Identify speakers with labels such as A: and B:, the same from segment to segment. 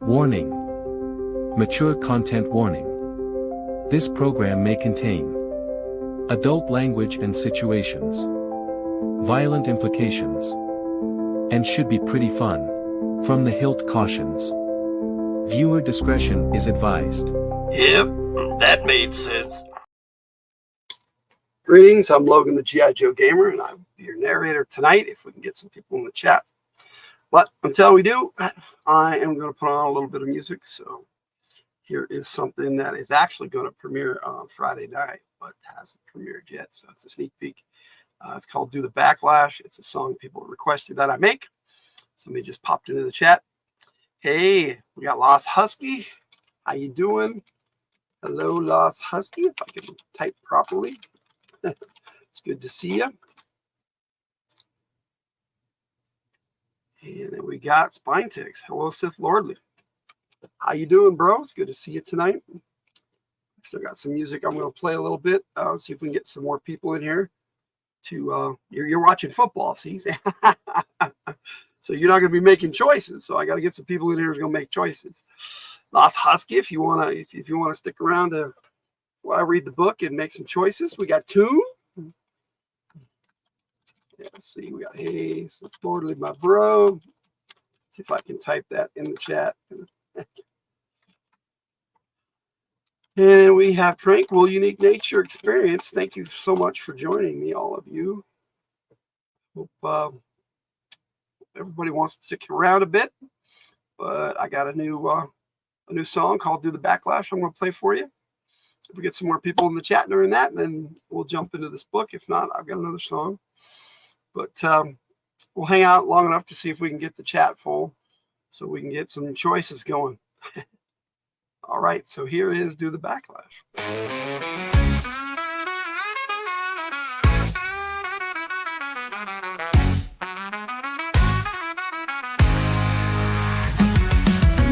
A: Warning. Mature content warning. This program may contain adult language and situations, violent implications, and should be pretty fun. From the hilt cautions. Viewer discretion is advised.
B: Yep, that made sense.
C: Greetings, I'm Logan the G.I. Joe Gamer, and I'll be your narrator tonight if we can get some people in the chat. But until we do, I am going to put on a little bit of music. So here is something that is actually going to premiere on Friday night, but hasn't premiered yet. So it's a sneak peek. It's called Do the Backlash. It's a song people requested that I make. Somebody just popped into the chat. Hey, we got Lost Husky. How you doing? Hello, Lost Husky, if I can type properly. It's good to see you. And then we got Spine Ticks. Hello, Sith Lordly. How you doing, bro? It's good to see you tonight. Still got some music I'm going to play a little bit. See if we can get some more people in here. You're watching football, see? So you're not going to be making choices. So I got to get some people in here who's going to make choices. Lost Husky, if you want to stick around while I read the book and make some choices. We got Toon. Yeah, let's see. We got Hey, Sith Lordly, my bro. See if I can type that in the chat. And we have Tranquil Unique Nature Experience. Thank you so much for joining me, all of you. Hope everybody wants to stick around a bit. But I got a new song called Do the Backlash I'm going to play for you. If we get some more people in the chat during that, then we'll jump into this book. If not, I've got another song. But we'll hang out long enough to see if we can get the chat full so we can get some choices going. All right, so here is Do the Backlash.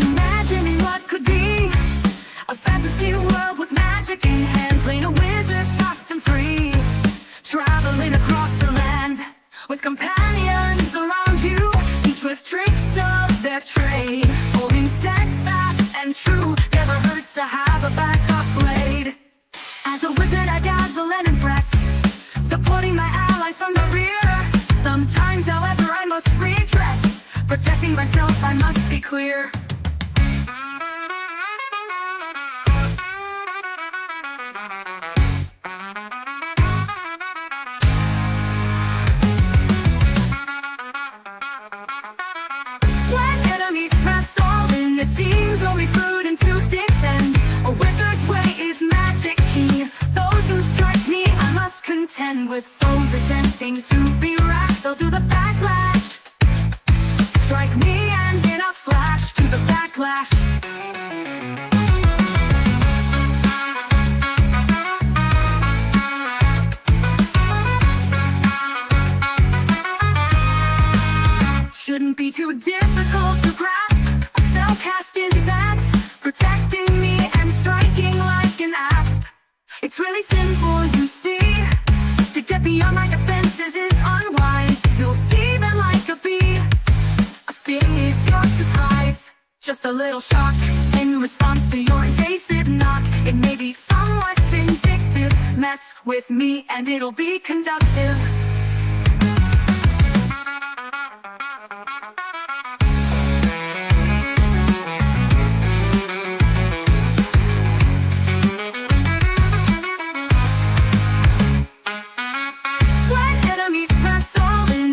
D: Imagining what could be a fantasy world with magic in hand, playing a wizard fast and free, traveling across the land with companions around you, each with tricks of their trade, holding steadfast and true. Never hurts to have a backup blade. As a wizard I dazzle and impress, supporting my allies from the rear. Sometimes, however, I must redress, protecting myself I must be clear. It seems only prudent to defend. A wizard's way is magic key. Those who strike me I must contend with. Those attempting to be rash, they'll do the backlash. Strike me and in a flash, do the backlash. Shouldn't be too difficult to grasp. Cast in advance, protecting me and striking like an asp. It's really simple, you see. To get beyond my defenses is unwise. You'll see that like a bee, a sting is your surprise. Just a little shock in response to your invasive knock. It may be somewhat vindictive. Mess with me and it'll be conductive.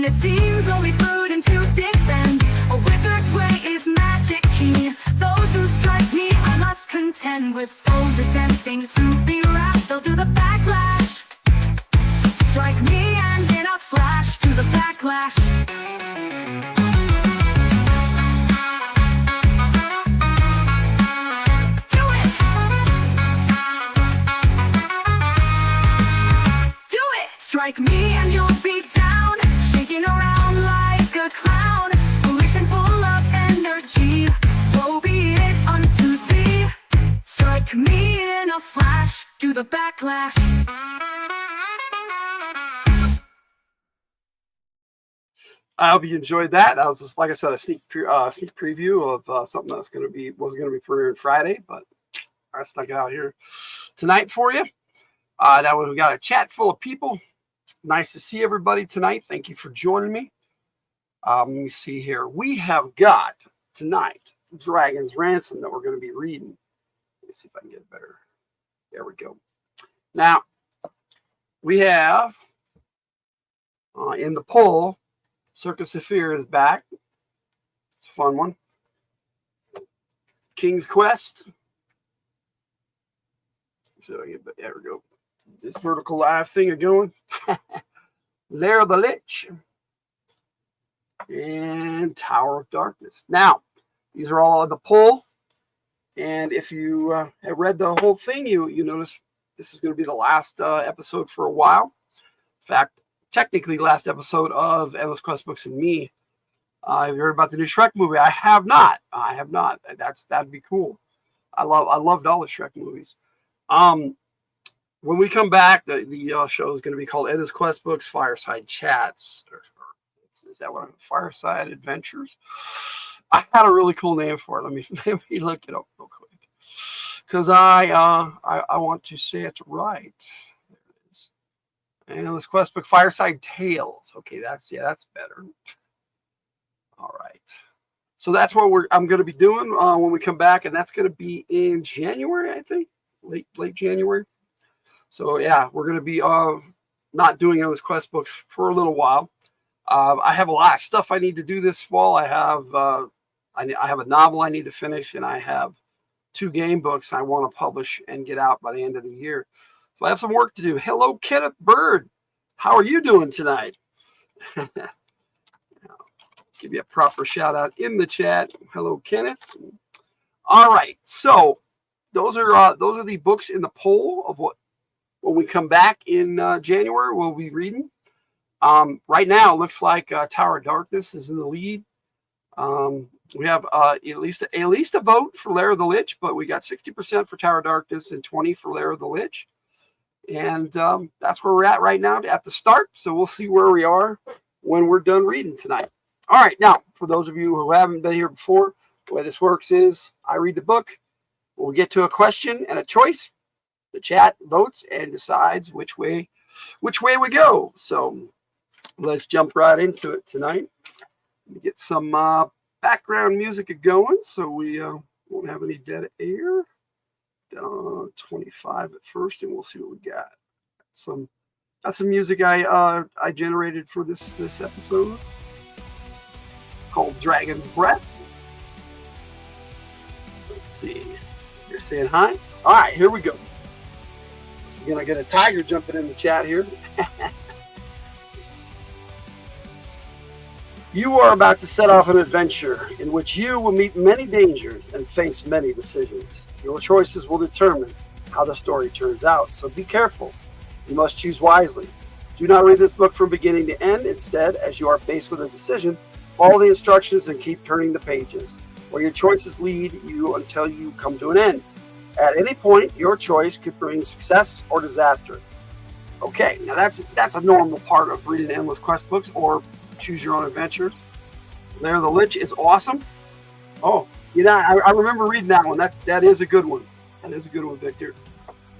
D: It seems only prudent to defend. A wizard's way is magic key. Those who strike me I must contend with. Those attempting to be rash, they'll do the backlash. Strike me and in a flash, do the backlash. Do it! Do it! Strike me and you'll be down, shaking around like a clown, foolish and full of energy. Woe be it unto thee. Strike me in a flash, do the backlash.
C: I hope you enjoyed that. That was just, like I said, a sneak preview of something that's going to be premiering Friday, but I snuck it out here tonight for you. Now we've got a chat full of people. Nice to see everybody tonight. Thank you for joining me. Let me see here. We have got tonight Dragon's Ransom that we're going to be reading. Let me see if I can get it better. There we go. Now we have in the poll, Circus of Fear is back. It's a fun one. King's Quest. So there we go. This vertical live thing are going. Lair of the Lich and Tower of Darkness. Now, these are all on the poll. And if you have read the whole thing, you notice this is going to be the last episode for a while. In fact, technically last episode of Endless Quest Books and Me. Have you heard about the new Shrek movie? I have not. That'd be cool. I loved all the Shrek movies. When we come back, the show is going to be called Endless Quest Books Fireside Chats. Is that what Fireside Adventures? I had a really cool name for it. Let me look it up real quick, because I want to say it right. There it is. Endless Quest Book Fireside Tales. Okay, that's better. All right. So that's what I'm going to be doing when we come back, and that's going to be in January, I think, late January. So yeah, we're going to be not doing Endless Quest Books for a little while. I have a lot of stuff I need to do this fall. I have a novel I need to finish, and I have 2 game books I want to publish and get out by the end of the year. So I have some work to do. Hello, Kenneth Bird. How are you doing tonight? Give you a proper shout out in the chat. Hello, Kenneth. All right. So those are the books in the poll of what when we come back in January we'll be reading. Right now, it looks like Tower of Darkness is in the lead. We have at least a vote for Lair of the Lich, but we got 60% for Tower of Darkness and 20% for Lair of the Lich. And that's where we're at right now at the start. So we'll see where we are when we're done reading tonight. All right. Now, for those of you who haven't been here before, the way this works is I read the book. We'll get to a question and a choice. The chat votes and decides which way we go. So let's jump right into it tonight. Let me get some background music going so we won't have any dead air. 25 at first, and we'll see what we got. That's some music I generated for this episode called Dragon's Breath. Let's see. You're saying hi? All right, here we go. So we're gonna get a tiger jumping in the chat here. You are about to set off an adventure in which you will meet many dangers and face many decisions. Your choices will determine how the story turns out, so be careful. You must choose wisely. Do not read this book from beginning to end. Instead, as you are faced with a decision, follow the instructions and keep turning the pages, where your choices lead you until you come to an end. At any point, your choice could bring success or disaster. Okay, now that's a normal part of reading Endless Quest books or Choose Your Own Adventures. Lair of the Lich is awesome. Oh, I remember reading that one. That is a good one. That is a good one, Victor.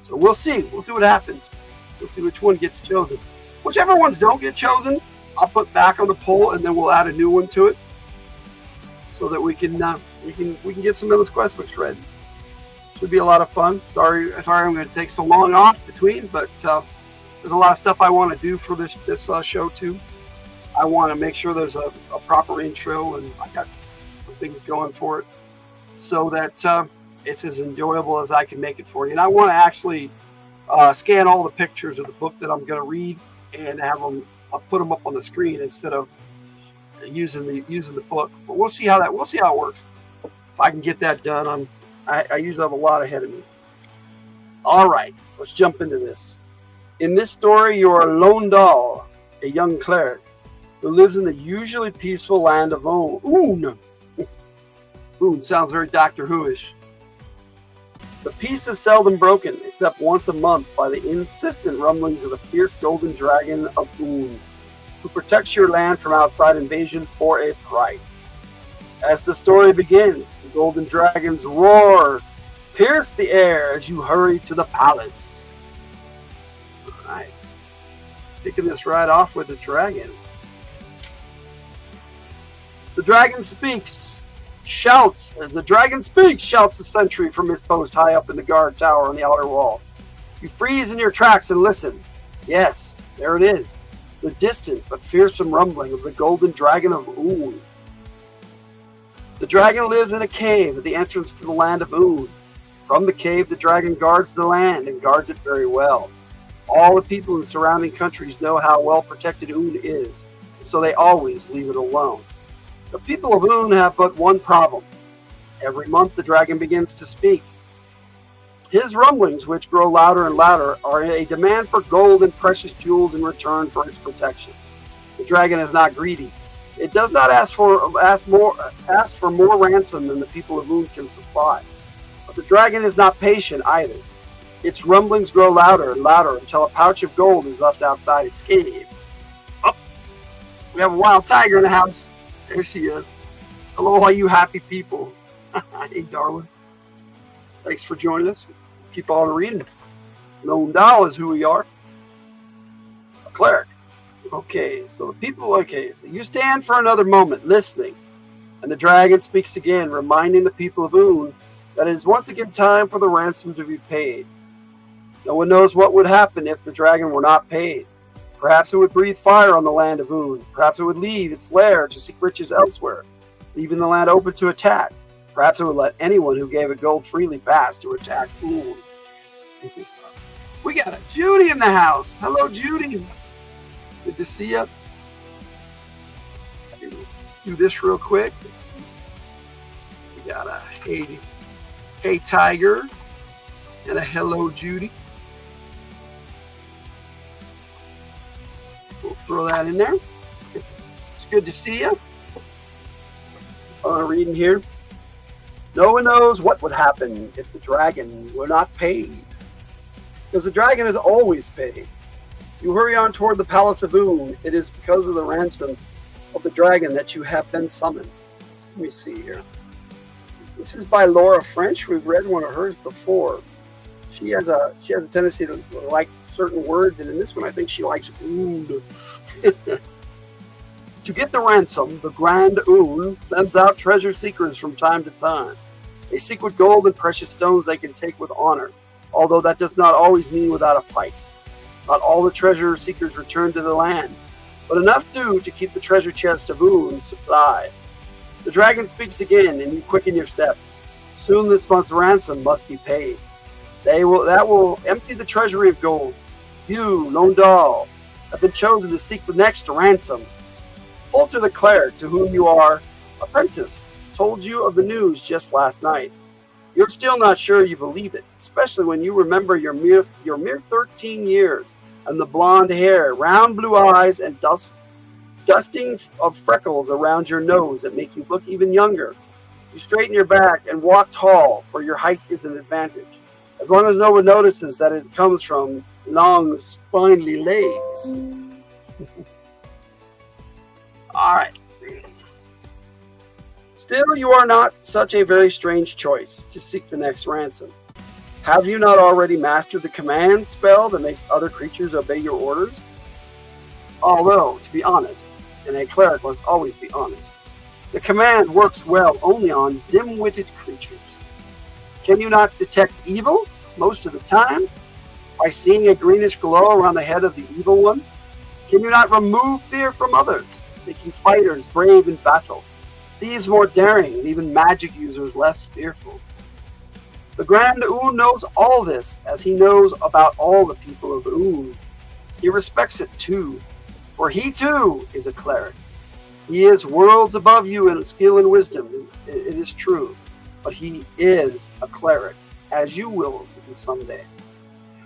C: So we'll see. We'll see what happens. We'll see which one gets chosen. Whichever ones don't get chosen, I'll put back on the poll, and then we'll add a new one to it, so that we can get some Endless Quest books read. Should be a lot of fun. Sorry, I'm going to take so long off between, but there's a lot of stuff I want to do for this show too. I want to make sure there's a proper intro, and I got some things going for it, so that it's as enjoyable as I can make it for you. And I want to actually scan all the pictures of the book that I'm going to read and have them. I'll put them up on the screen instead of using the book. But we'll see how it works. If I can get that done, I usually have a lot ahead of me. All right, let's jump into this. In this story, you're a lone doll, a young cleric who lives in the usually peaceful land of Oon. Oon sounds very Doctor Who-ish. The peace is seldom broken, except once a month by the insistent rumblings of the fierce golden dragon of Oon. who protects your land from outside invasion for a price. As the story begins, the golden dragon's roars pierce the air as you hurry to the palace. Alright. Kicking this right off with the dragon. The dragon speaks, shouts. The dragon speaks, shouts the sentry from his post high up in the guard tower on the outer wall. You freeze in your tracks and listen. Yes, there it is. The distant but fearsome rumbling of the golden dragon of Oon. The dragon lives in a cave at the entrance to the land of Oon. From the cave, the dragon guards the land and guards it very well. All the people in the surrounding countries know how well protected Oon is, so they always leave it alone. The people of Oon have but one problem. Every month the dragon begins to speak. His rumblings, which grow louder and louder, are a demand for gold and precious jewels in return for its protection. The dragon is not greedy. It does not ask for more ransom than the people of Oon can supply. But the dragon is not patient either. Its rumblings grow louder and louder until a pouch of gold is left outside its cave. Oh, we have a wild tiger in the house. There she is. Hello, all you happy people. Hey, darling. Thanks for joining us. Keep on reading. Lone Doll is who we are. A cleric. Okay, so the people, so you stand for another moment, listening. And the dragon speaks again, reminding the people of Oon that it is once again time for the ransom to be paid. No one knows what would happen if the dragon were not paid. Perhaps it would breathe fire on the land of Oon. Perhaps it would leave its lair to seek riches elsewhere, leaving the land open to attack. Perhaps it would let anyone who gave it gold freely pass to attack Oon. We got a Judy in the house. Hello, Judy. Good to see you. Do this real quick. We got a hey Tiger and a hello Judy. We'll throw that in there. It's good to see you. Reading here. No one knows what would happen if the dragon were not paid. Because the dragon is always paid. You hurry on toward the palace of Oon. It is because of the ransom of the dragon that you have been summoned. Let me see here. This is by Laura French. We've read one of hers before. She has a tendency to like certain words, and in this one I think she likes Oon. To get the ransom, the Grand Oon sends out treasure seekers from time to time. They seek with gold and precious stones they can take with honor, although that does not always mean without a fight. Not all the treasure seekers return to the land, but enough do to keep the treasure chest of Oon supplied. The dragon speaks again, and you quicken your steps. Soon this month's ransom must be paid. That will empty the treasury of gold. You, Lone Doll, have been chosen to seek the next ransom. Walter the cleric, to whom you are apprenticed, told you of the news just last night. You're still not sure you believe it, especially when you remember your mere 13 years and the blonde hair, round blue eyes, and dusting of freckles around your nose that make you look even younger. You straighten your back and walk tall, for your height is an advantage, as long as no one notices that it comes from long, spindly legs. All right. Still, you are not such a very strange choice to seek the next ransom. Have you not already mastered the command spell that makes other creatures obey your orders? Although, to be honest, and a cleric must always be honest, the command works well only on dim-witted creatures. Can you not detect evil most of the time by seeing a greenish glow around the head of the evil one? Can you not remove fear from others, making fighters brave in battle, thieves more daring, and even magic users less fearful? The Grand Oon knows all this, as he knows about all the people of Oon. He respects it too, for he too is a cleric. He is worlds above you in skill and wisdom, it is true, but he is a cleric, as you will be someday.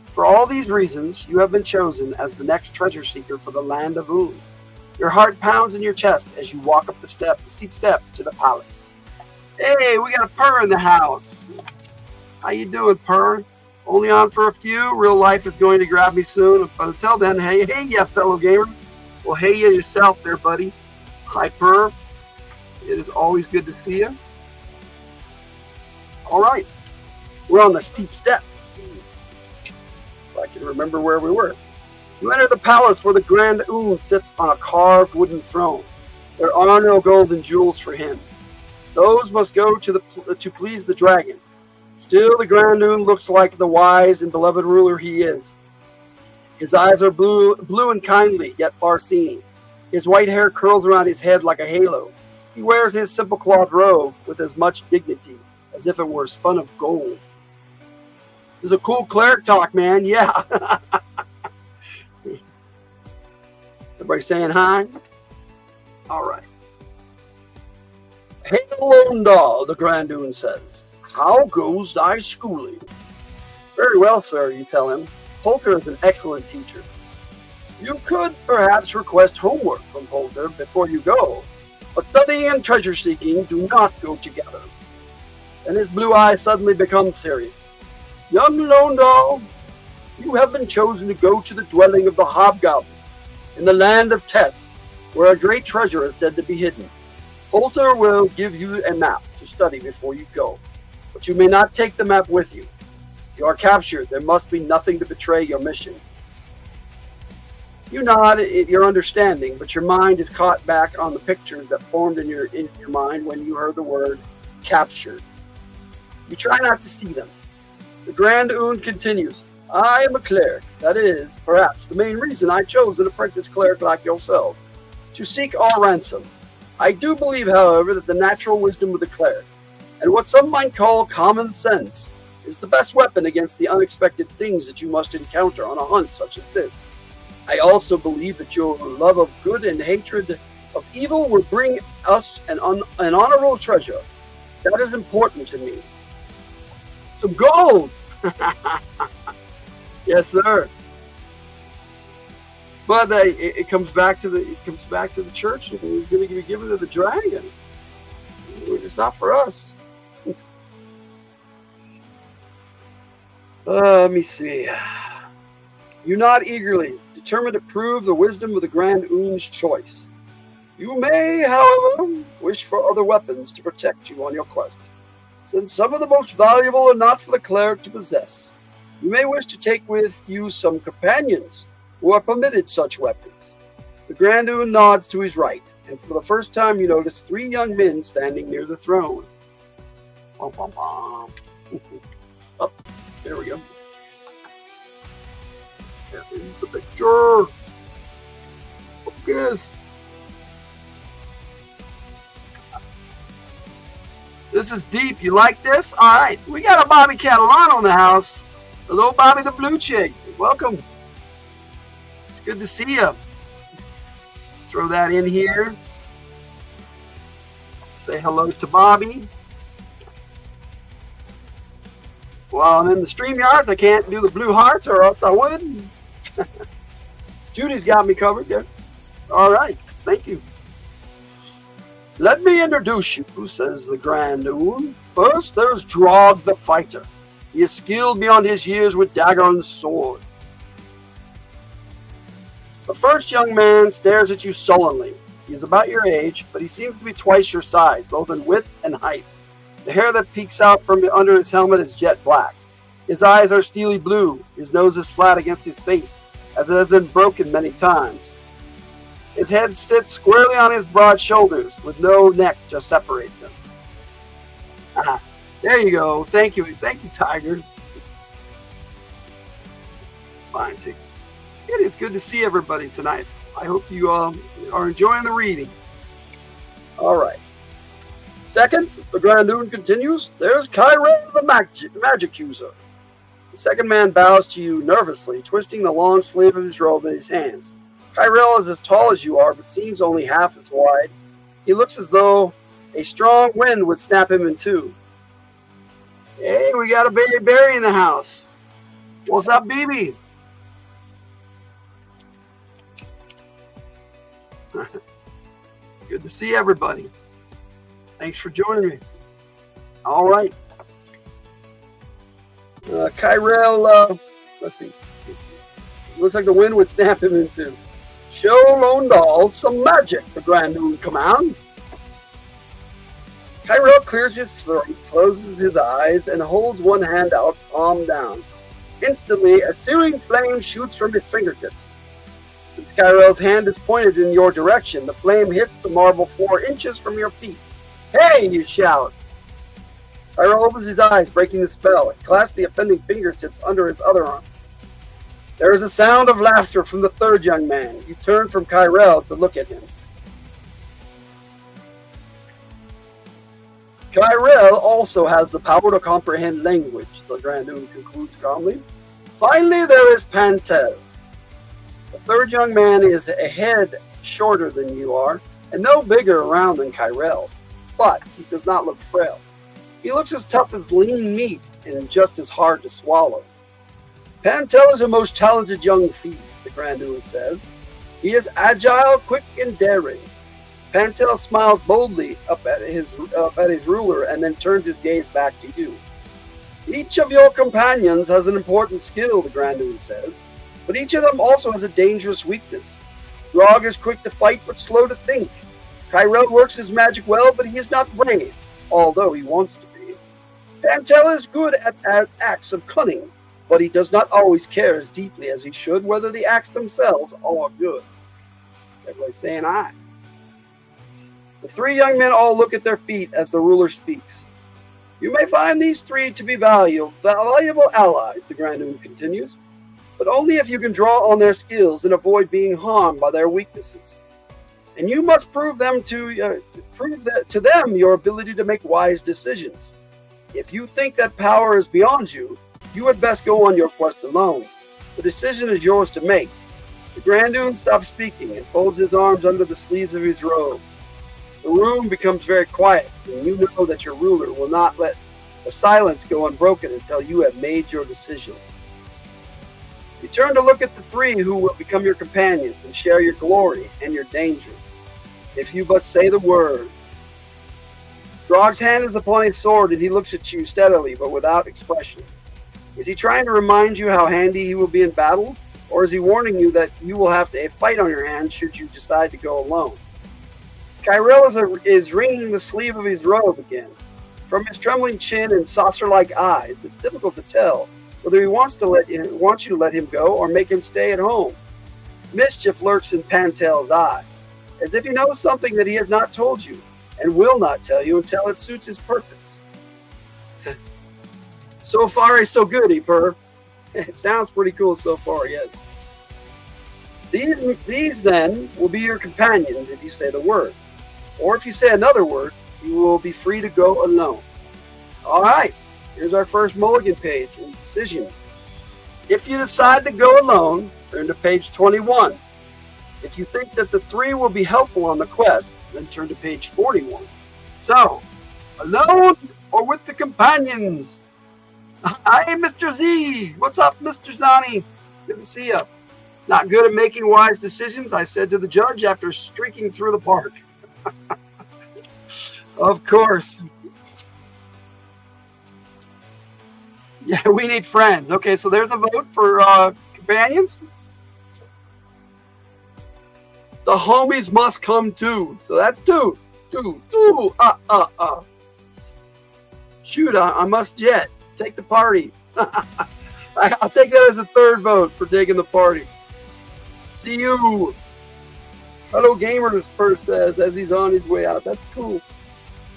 C: For all these reasons, you have been chosen as the next treasure seeker for the land of Oon. Your heart pounds in your chest as you walk up the steep steps to the palace. Hey, we got a Purr in the house. How you doing, Purr? Only on for a few. Real life is going to grab me soon. But until then, hey, yeah, fellow gamers. Well, hey you yourself there, buddy. Hyper. It is always good to see you. All right. We're on the steep steps. If I can remember where we were. You enter the palace where the Grand Oon sits on a carved wooden throne. There are no golden jewels for him. Those must go to please the dragon. Still, the Grand Oon looks like the wise and beloved ruler he is. His eyes are blue and kindly, yet far-seeing. His white hair curls around his head like a halo. He wears his simple cloth robe with as much dignity as if it were spun of gold. This is a cool cleric talk, man. Yeah. Everybody saying hi? All right. Hail, Londal, the Grand Oon says. How goes thy schooling? Very well, sir, you tell him. Poulter is an excellent teacher. You could perhaps request homework from Poulter before you go, but study and treasure seeking do not go together. Then his blue eyes suddenly become serious. Young Londal, you have been chosen to go to the dwelling of the hobgoblins in the land of Tess, where a great treasure is said to be hidden. Poulter will give you a map to study before you go, but you may not take the map with you. If you are captured, there must be nothing to betray your mission. You nod at your understanding, but your mind is caught back on the pictures that formed in your mind when you heard the word captured. You try not to see them. The Grand Oon continues. I am a cleric. That is, perhaps, the main reason I chose an apprentice cleric like yourself, to seek our ransom. I do believe, however, that the natural wisdom of the cleric, and what some might call common sense, is the best weapon against the unexpected things that you must encounter on a hunt such as this. I also believe that your love of good and hatred of evil will bring us an honorable treasure. That is important to me. Some gold! Yes, sir. But it comes back to the church, and it's going to be given to the dragon. It's not for us. Let me see. You nod eagerly, determined to prove the wisdom of the Grand Oon's choice. You may, however, wish for other weapons to protect you on your quest, since some of the most valuable are not for the cleric to possess. You may wish to take with you some companions who are permitted such weapons. The Grand Oon nods to his right, and for the first time you notice 3 young men standing near the throne. Bum, bum, bum. Oh, there we go. There's the picture. Focus. This is deep. You like this? All right. We got a Bobby Catalano in the house. Hello, Bobby the Blue Chick. Welcome. It's good to see you. Throw that in here. Say hello to Bobby. Well, I'm in the StreamYards. I can't do the blue hearts or else I would. Judy's got me covered there. All right. Thank you. Let me introduce you, says the Grand Oon. First, there's Drog the Fighter. He is skilled beyond his years with dagger and sword. The first young man stares at you sullenly. He is about your age, but he seems to be twice your size, both in width and height. The hair that peeks out from under his helmet is jet black. His eyes are steely blue. His nose is flat against his face, as it has been broken many times. His head sits squarely on his broad shoulders, with no neck to separate them. There you go. Thank you, Tiger. It's fine, Tix. It is good to see everybody tonight. I hope you are enjoying the reading. All right. Second, the Grand Oon continues. There's Kyrell the magic user. The second man bows to you nervously, twisting the long sleeve of his robe in his hands. Kyrell is as tall as you are, but seems only half as wide. He looks as though a strong wind would snap him in two. Hey, we got a baby Barry in the house. What's up, BB? It's good to see everybody. Thanks for joining me. All right. Kyrell, let's see. Looks like the wind would snap him in two. Show Londal some magic, the Grand Moon commands. Tyrell clears his throat, closes his eyes, and holds one hand out, palm down. Instantly, a searing flame shoots from his fingertip. Since Tyrell's hand is pointed in your direction, the flame hits the marble 4 inches from your feet. Hey, you shout! Tyrell opens his eyes, breaking the spell, and clasps the offending fingertips under his other arm. There is a sound of laughter from the third young man. You turn from Tyrell to look at him. Tyrell also has the power to comprehend language, the Grand Moon concludes calmly. Finally, there is Pantel. The third young man is a head shorter than you are, and no bigger around than Tyrell, but he does not look frail. He looks as tough as lean meat and just as hard to swallow. Pantel is a most talented young thief, the Grand Moon says. He is agile, quick, and daring. Pantel smiles boldly up at his ruler and then turns his gaze back to you. Each of your companions has an important skill, the Grand Moon says, but each of them also has a dangerous weakness. Drog is quick to fight but slow to think. Tyrell works his magic well, but he is not brave, although he wants to be. Pantel is good at acts of cunning, but he does not always care as deeply as he should whether the acts themselves are good. Everybody's saying aye. The 3 young men all look at their feet as the ruler speaks. You may find these 3 to be valuable allies, the Grand Moon continues, but only if you can draw on their skills and avoid being harmed by their weaknesses. And you must prove to them your ability to make wise decisions. If you think that power is beyond you, you had best go on your quest alone. The decision is yours to make. The Grand Moon stops speaking and folds his arms under the sleeves of his robe. The room becomes very quiet, and you know that your ruler will not let the silence go unbroken until you have made your decision. You turn to look at the 3 who will become your companions and share your glory and your danger. If you but say the word. Drog's hand is upon his sword, and he looks at you steadily, but without expression. Is he trying to remind you how handy he will be in battle, or is he warning you that you will have a fight on your hands should you decide to go alone? Tyrell is wringing the sleeve of his robe again. From his trembling chin and saucer-like eyes, it's difficult to tell whether he wants you to let him go or make him stay at home. Mischief lurks in Pantel's eyes, as if he knows something that he has not told you and will not tell you until it suits his purpose. So far, so good, he purr. It sounds pretty cool so far, yes. These then will be your companions if you say the word. Or if you say another word, you will be free to go alone. All right, here's our first mulligan page in decision. If you decide to go alone, turn to page 21. If you think that the 3 will be helpful on the quest, then turn to page 41. So, alone or with the companions? Hi, Mr. Z. What's up, Mr. Zani? Good to see you. Not good at making wise decisions, I said to the judge after streaking through the park. Of course. Yeah, we need friends. Okay, so there's a vote for companions. The homies must come too. So that's 2. Shoot, I must jet. Take the party. I'll take that as a 3rd vote for taking the party. See you. Fellow gamers, first says as he's on his way out. That's cool.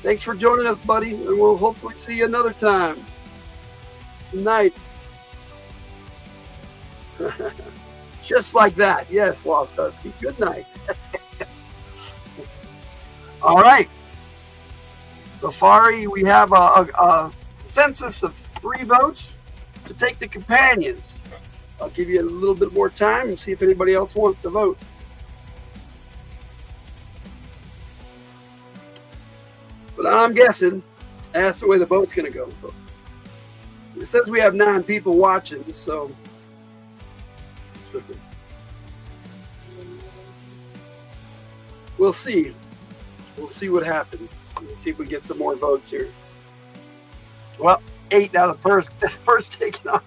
C: Thanks for joining us, buddy, and we'll hopefully see you another time. Good night. Just like that. Yes, Lost Husky. Good night. All right. So far, we have a consensus of 3 votes to take the companions. I'll give you a little bit more time and see if anybody else wants to vote. But I'm guessing that's the way the vote's going to go. It says we have 9 people watching, so we'll see. We'll see what happens. Let's see if we get some more votes here. Well, 8 out of the first taken off.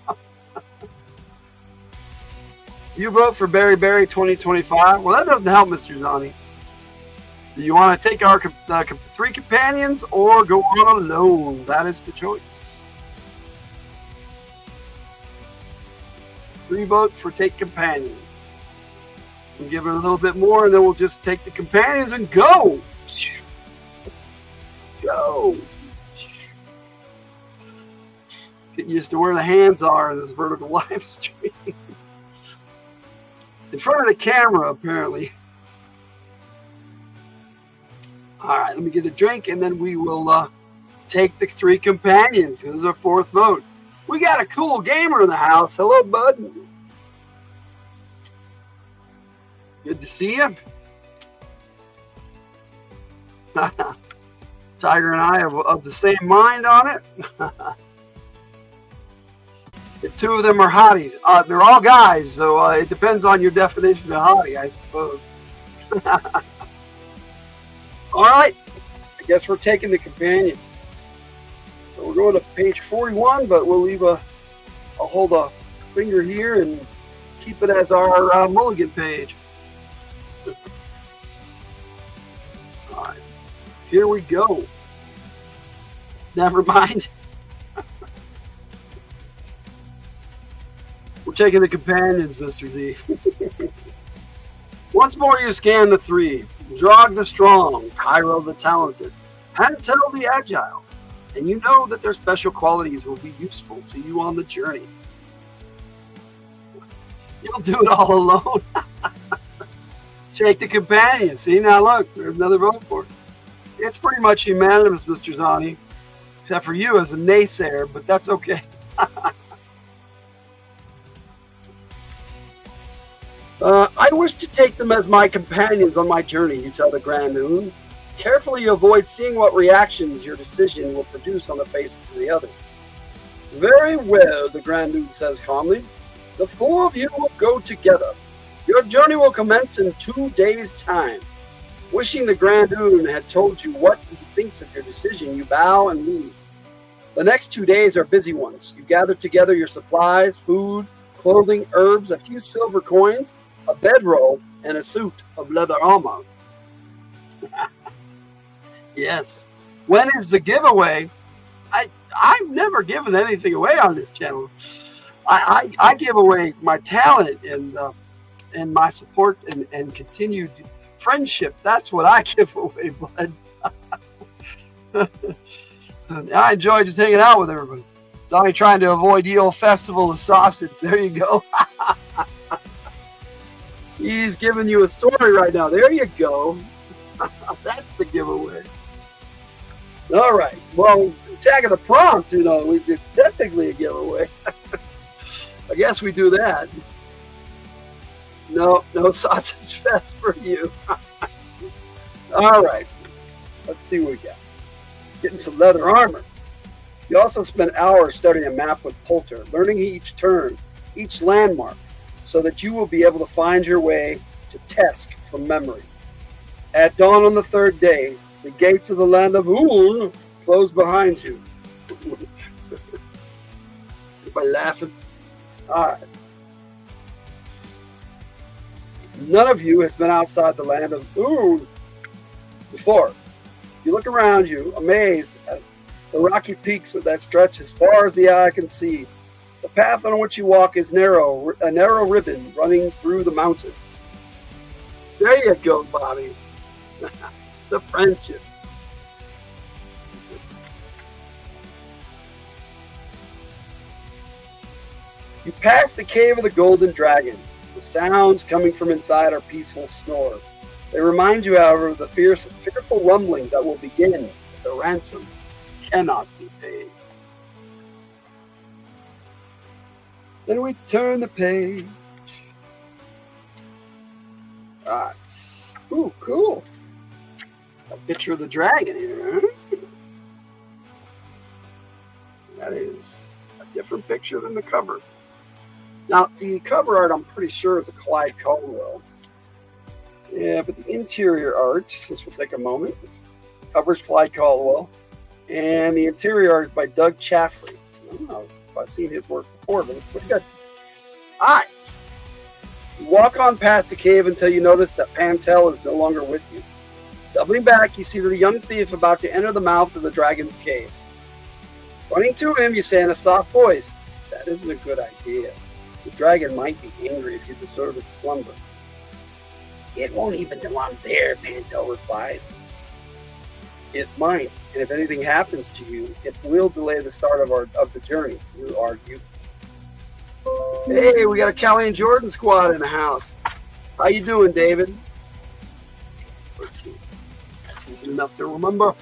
C: You vote for Berry Berry 2025. Well, that doesn't help, Mr. Zani. Do you want to take our 3 companions or go on alone? That is the choice. 3 votes for take companions. We'll give it a little bit more, and then we'll just take the companions and go. Go. Get used to where the hands are in this vertical live stream. In front of the camera, apparently. All right, let me get a drink, and then we will take the 3 companions. This is our 4th vote. We got a cool gamer in the house. Hello, bud. Good to see you. Tiger and I are of the same mind on it. The 2 of them are hotties. They're all guys, so it depends on your definition of hottie, I suppose. All right, I guess we're taking the companions. So we're going to page 41, but we'll leave I'll hold a finger here and keep it as our mulligan page. All right, here we go. Never mind. We're taking the companions, Mr. Z. Once more you scan the 3. Drog the strong, Cairo the talented, Pantel the agile, and you know that their special qualities will be useful to you on the journey. You'll do it all alone. Take the companions. See, now look, there's another vote for it. It's pretty much unanimous, Mr. Zani, except for you as a naysayer, but that's okay. I wish to take them as my companions on my journey, you tell the Grand Moon. Carefully avoid seeing what reactions your decision will produce on the faces of the others. Very well, the Grand Moon says calmly. The 4 of you will go together. Your journey will commence in 2 days' time. Wishing the Grand Moon had told you what he thinks of your decision, you bow and leave. The next 2 days are busy ones. You gather together your supplies, food, clothing, herbs, a few silver coins, a bedroll, and a suit of leather armor. Yes. When is the giveaway? I've never given anything away on this channel. I give away my talent and my support and continued friendship. That's what I give away, bud. I enjoy just hanging out with everybody. It's only trying to avoid the old festival of sausage. There you go. He's giving you a story right now. There you go. That's the giveaway. All right. Well, tagging the prompt, it's technically a giveaway. I guess we do that. No sausage fest for you. All right. Let's see what we got. Getting some leather armor. You also spend hours studying a map with Poulter, learning each turn, each landmark, so that you will be able to find your way to Tesk from memory. At dawn on the 3rd day, the gates of the land of Ulm close behind you. Everybody laughing? All right. None of you has been outside the land of Ulm before. You look around you, amazed at the rocky peaks that stretch as far as the eye can see. The path on which you walk is narrow, a narrow ribbon running through the mountains. There you go, Bobby. The friendship. You pass the cave of the Golden Dragon. The sounds coming from inside are peaceful snores. They remind you, however, of the fearful rumblings that will begin if the ransom cannot be paid. Then we turn the page. Alright. Ooh, cool. A picture of the dragon here. That is a different picture than the cover. Now, the cover art, I'm pretty sure, is a Clyde Caldwell. Yeah, but the interior art, this will take a moment. Covers Clyde Caldwell. And the interior art is by Doug Chaffrey. I don't know if I've seen his work before, but it's pretty good. All right. You walk on past the cave until you notice that Pantel is no longer with you. Doubling back, you see the young thief about to enter the mouth of the dragon's cave. Running to him, you say in a soft voice, "That isn't a good idea. The dragon might be angry if you disturb its slumber." "It won't even know I'm there," Pantel replies. "It might, and if anything happens to you, it will delay the start of the journey," you argue. Hey, we got a Callie and Jordan squad in the house. How you doing, David? That's easy enough to remember.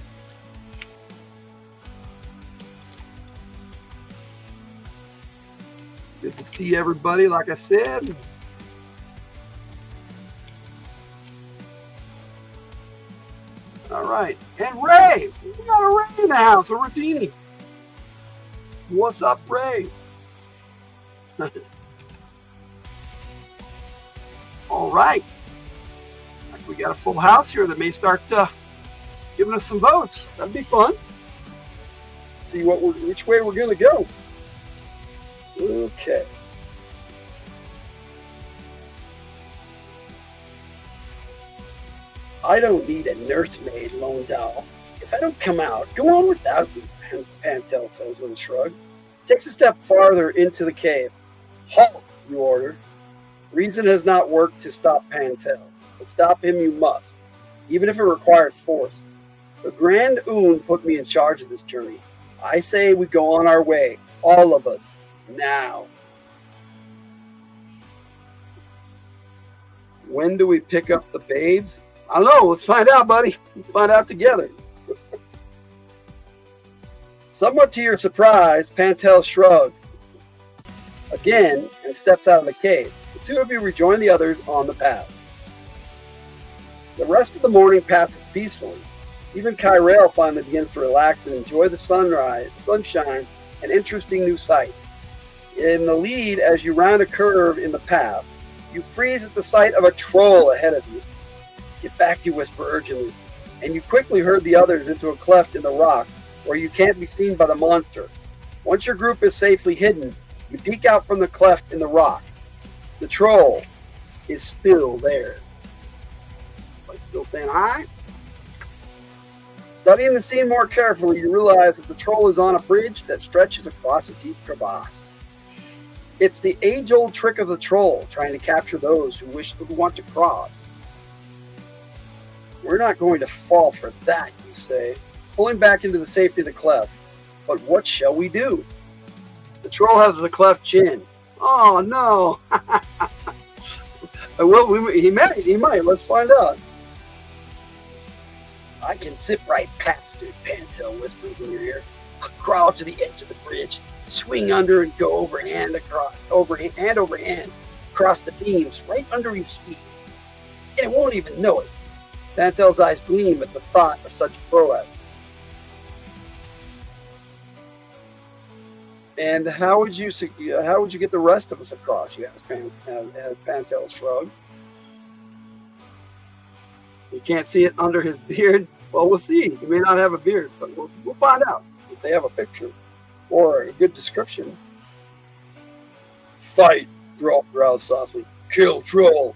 C: It's good to see everybody, like I said. All right. And Ray! We got a Ray in the house, a Radini. What's up, Ray? All right. Looks like we got a full house here that may start giving us some votes. That'd be fun. See which way we're going to go. Okay. "I don't need a nursemaid, Lone Doll. If I don't come out, go on without me," Pantel says with a shrug. Takes a step farther into the cave. "Halt," you order. Reason has not worked to stop Pantel, but stop him you must, even if it requires force. The Grand Oon put me in charge of this journey. I say we go on our way, all of us, now. When do we pick up the babes? I don't know. Let's find out, buddy. We'll find out together. Somewhat to your surprise, Pantel shrugs again and steps out of the cave. The two of you rejoin the others on the path. The rest of the morning passes peacefully. Even Kyrell finally begins to relax and enjoy the sunrise, sunshine, and interesting new sights. In the lead, as you round a curve in the path, you freeze at the sight of a troll ahead of you. "Get back," you whisper urgently, and you quickly herd the others into a cleft in the rock where you can't be seen by the monster. Once your group is safely hidden, you peek out from the cleft in the rock. The troll is still there. But still saying hi? Studying the scene more carefully, you realize that the troll is on a bridge that stretches across a deep crevasse. It's the age-old trick of the troll, trying to capture those who want to cross. "We're not going to fall for that," you say, pulling back into the safety of the cleft. "But what shall we do?" The troll has a cleft chin. "Oh, no." Well, he might. Let's find out. "I can zip right past it," Pantel whispers in your ear. "I'll crawl to the edge of the bridge, swing under and go over hand over hand, across the beams, right under his feet. And it won't even know it." Pantel's eyes gleam at the thought of such prowess. "And how would you get the rest of us across?" you ask. Pantel shrugs. "You can't see it under his beard." "Well, we'll see. He may not have a beard, but we'll find out if they have a picture or a good description." "Fight," Drop growls softly. "Kill troll."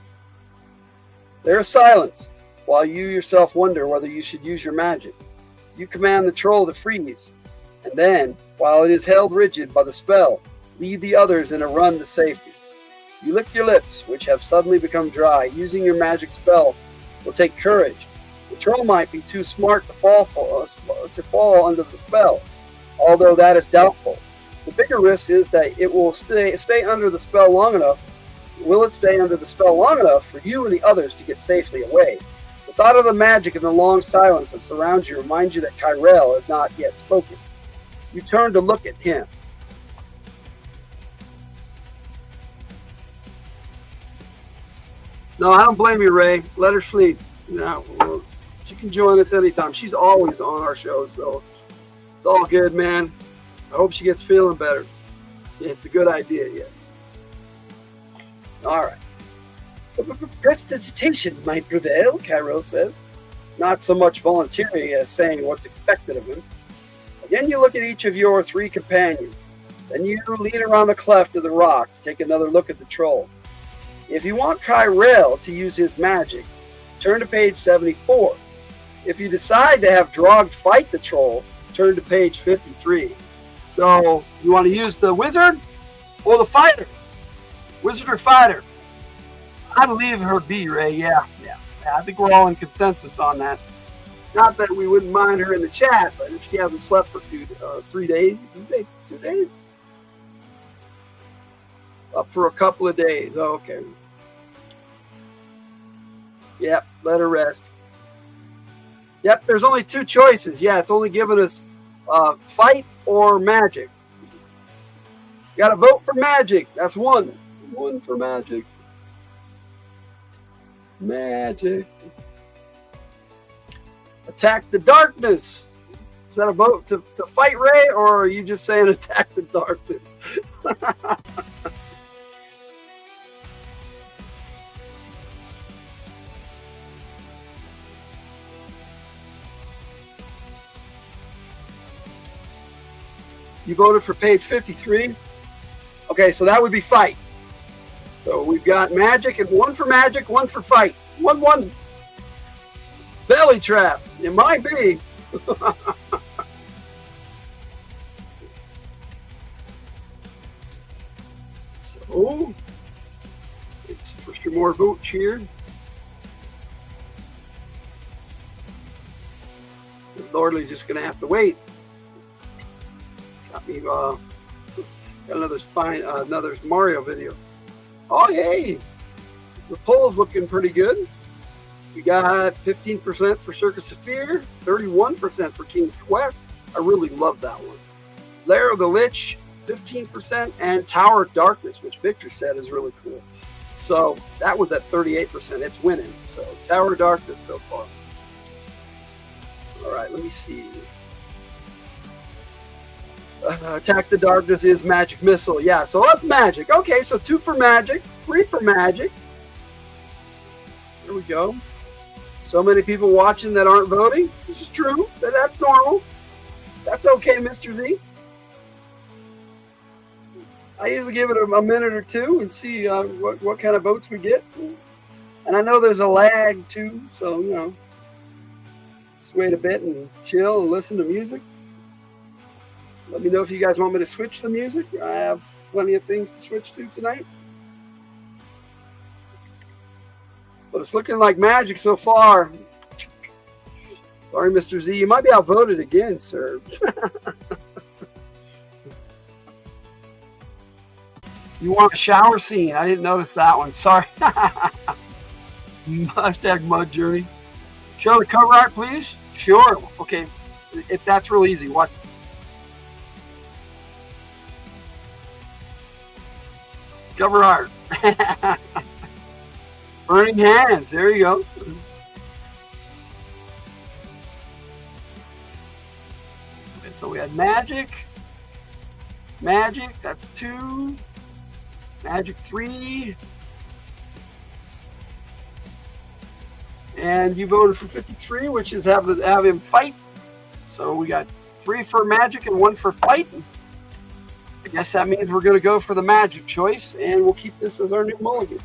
C: There is silence, while you yourself wonder whether you should use your magic. You command the troll to freeze, and then, while it is held rigid by the spell, lead the others in a run to safety. You lick your lips, which have suddenly become dry. Using your magic spell will take courage. The troll might be too smart to fall under the spell, although that is doubtful. The bigger risk is that it will stay under the spell long enough. Will it stay under the spell long enough for you and the others to get safely away? The thought of the magic and the long silence that surrounds you reminds you that Kyrell has not yet spoken. You turn to look at him. "No, I don't blame you, Ray. Let her sleep. She can join us anytime. She's always on our show, so it's all good, man. I hope she gets feeling better. Yeah, it's a good idea, yeah." All right. "Prestidigitation might prevail," Kyrell says, not so much volunteering as saying what's expected of him. Again, you look at each of your three companions. Then you lean around the cleft of the rock to take another look at the troll. If you want Kyrell to use his magic, turn to page 74. If you decide to have Drog fight the troll, turn to page 53. So, you want to use the wizard or the fighter? Wizard or fighter? I'd leave her be, Ray. Yeah. I think we're all in consensus on that. Not that we wouldn't mind her in the chat, but if she hasn't slept for 3 days, you say 2 days? Up for a couple of days. Oh, okay. Yep, let her rest. Yep, there's only 2 choices. Yeah, it's only giving us fight or magic. You gotta vote for magic. That's 1. 1 for magic. Magic. Attack the darkness. Is that a vote to fight Ray, or are you just saying attack the darkness? You voted for page 53. Okay, so that would be fight. So we've got magic, and 1 for magic, 1 for fight. 1-1. Belly trap. It might be. So it's for some more votes here. Lordly's just gonna have to wait. It's got me got another Mario video. Oh hey, the poll's looking pretty good. We got 15% for Circus of Fear, 31% for King's Quest. I really love that one. Lair of the Lich, 15%, and Tower of Darkness, which Victor said is really cool. So that was at 38%. It's winning. So Tower of Darkness so far. All right, let me see. Attack the Darkness is Magic Missile. Yeah, so that's magic. Okay, so 2 for magic, 3 for magic. There we go. So many people watching that aren't voting. This is true. That's normal. That's okay, Mr. Z. I usually give it a minute or 2 and see what kind of votes we get. And I know there's a lag too, so, you know, just wait a bit and chill and listen to music. Let me know if you guys want me to switch the music. I have plenty of things to switch to tonight. But it's looking like magic so far. Sorry, Mr. Z. You might be outvoted again, sir. You want a shower scene? I didn't notice that one. Sorry. Hashtag Mud Journey. Show the cover art, please. Sure. Okay. If that's real easy. Watch. Cover art. Burning hands. There you go. Okay, so we had magic. Magic. That's 2. Magic 3. And you voted for 53, which is have him fight. So we got 3 for magic and 1 for fight. I guess that means we're going to go for the magic choice, and we'll keep this as our new mulligan.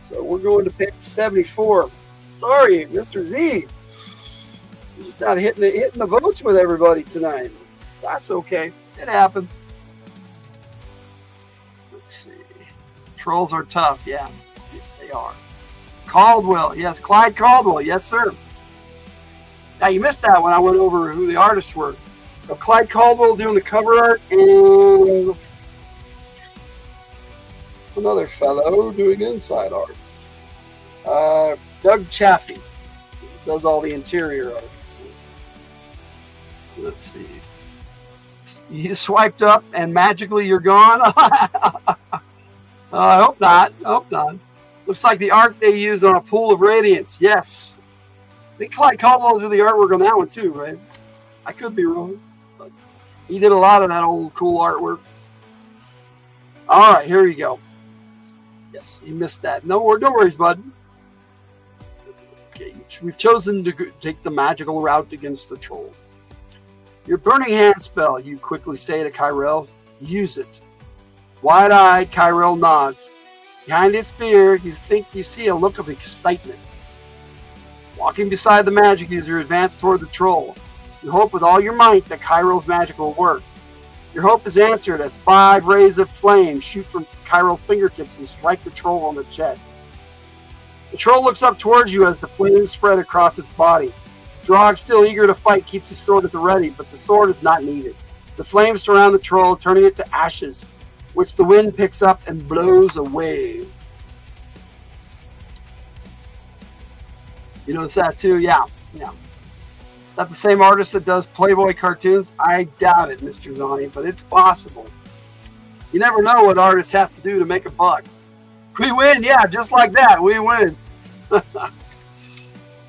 C: So we're going to pick 74. Sorry, Mr. Z. You're just not hitting the votes with everybody tonight. That's okay. It happens. Let's see. Trolls are tough. Yeah, they are. Caldwell. Yes, Clyde Caldwell. Yes, sir. Now, you missed that when I went over who the artists were. So Clyde Caldwell doing the cover art, and another fellow doing inside art. Doug Chaffee does all the interior art. So, let's see. You swiped up and magically you're gone? I hope not. I hope not. Looks like the art they use on a pool of radiance. Yes. I think Clyde Caldwell did the artwork on that one too, right? I could be wrong. But he did a lot of that old cool artwork. All right, here we go. Yes, you missed that. No worries, bud. Okay, we've chosen to take the magical route against the troll. Your burning hand spell, you quickly say to Kyrell. Use it. Wide-eyed, Kyrell nods. Behind his fear, you think you see a look of excitement. Walking beside the magic user, advance toward the troll. You hope with all your might that Cairo's magic will work. Your hope is answered as 5 rays of flame shoot from Cairo's fingertips and strike the troll on the chest. The troll looks up towards you as the flames spread across its body. Drog, still eager to fight, keeps his sword at the ready, but the sword is not needed. The flames surround the troll, turning it to ashes, which the wind picks up and blows away. You notice that too? Yeah. Is that the same artist that does Playboy cartoons? I doubt it, Mr. Zani, but it's possible. You never know what artists have to do to make a buck. We win, yeah, just like that. We win.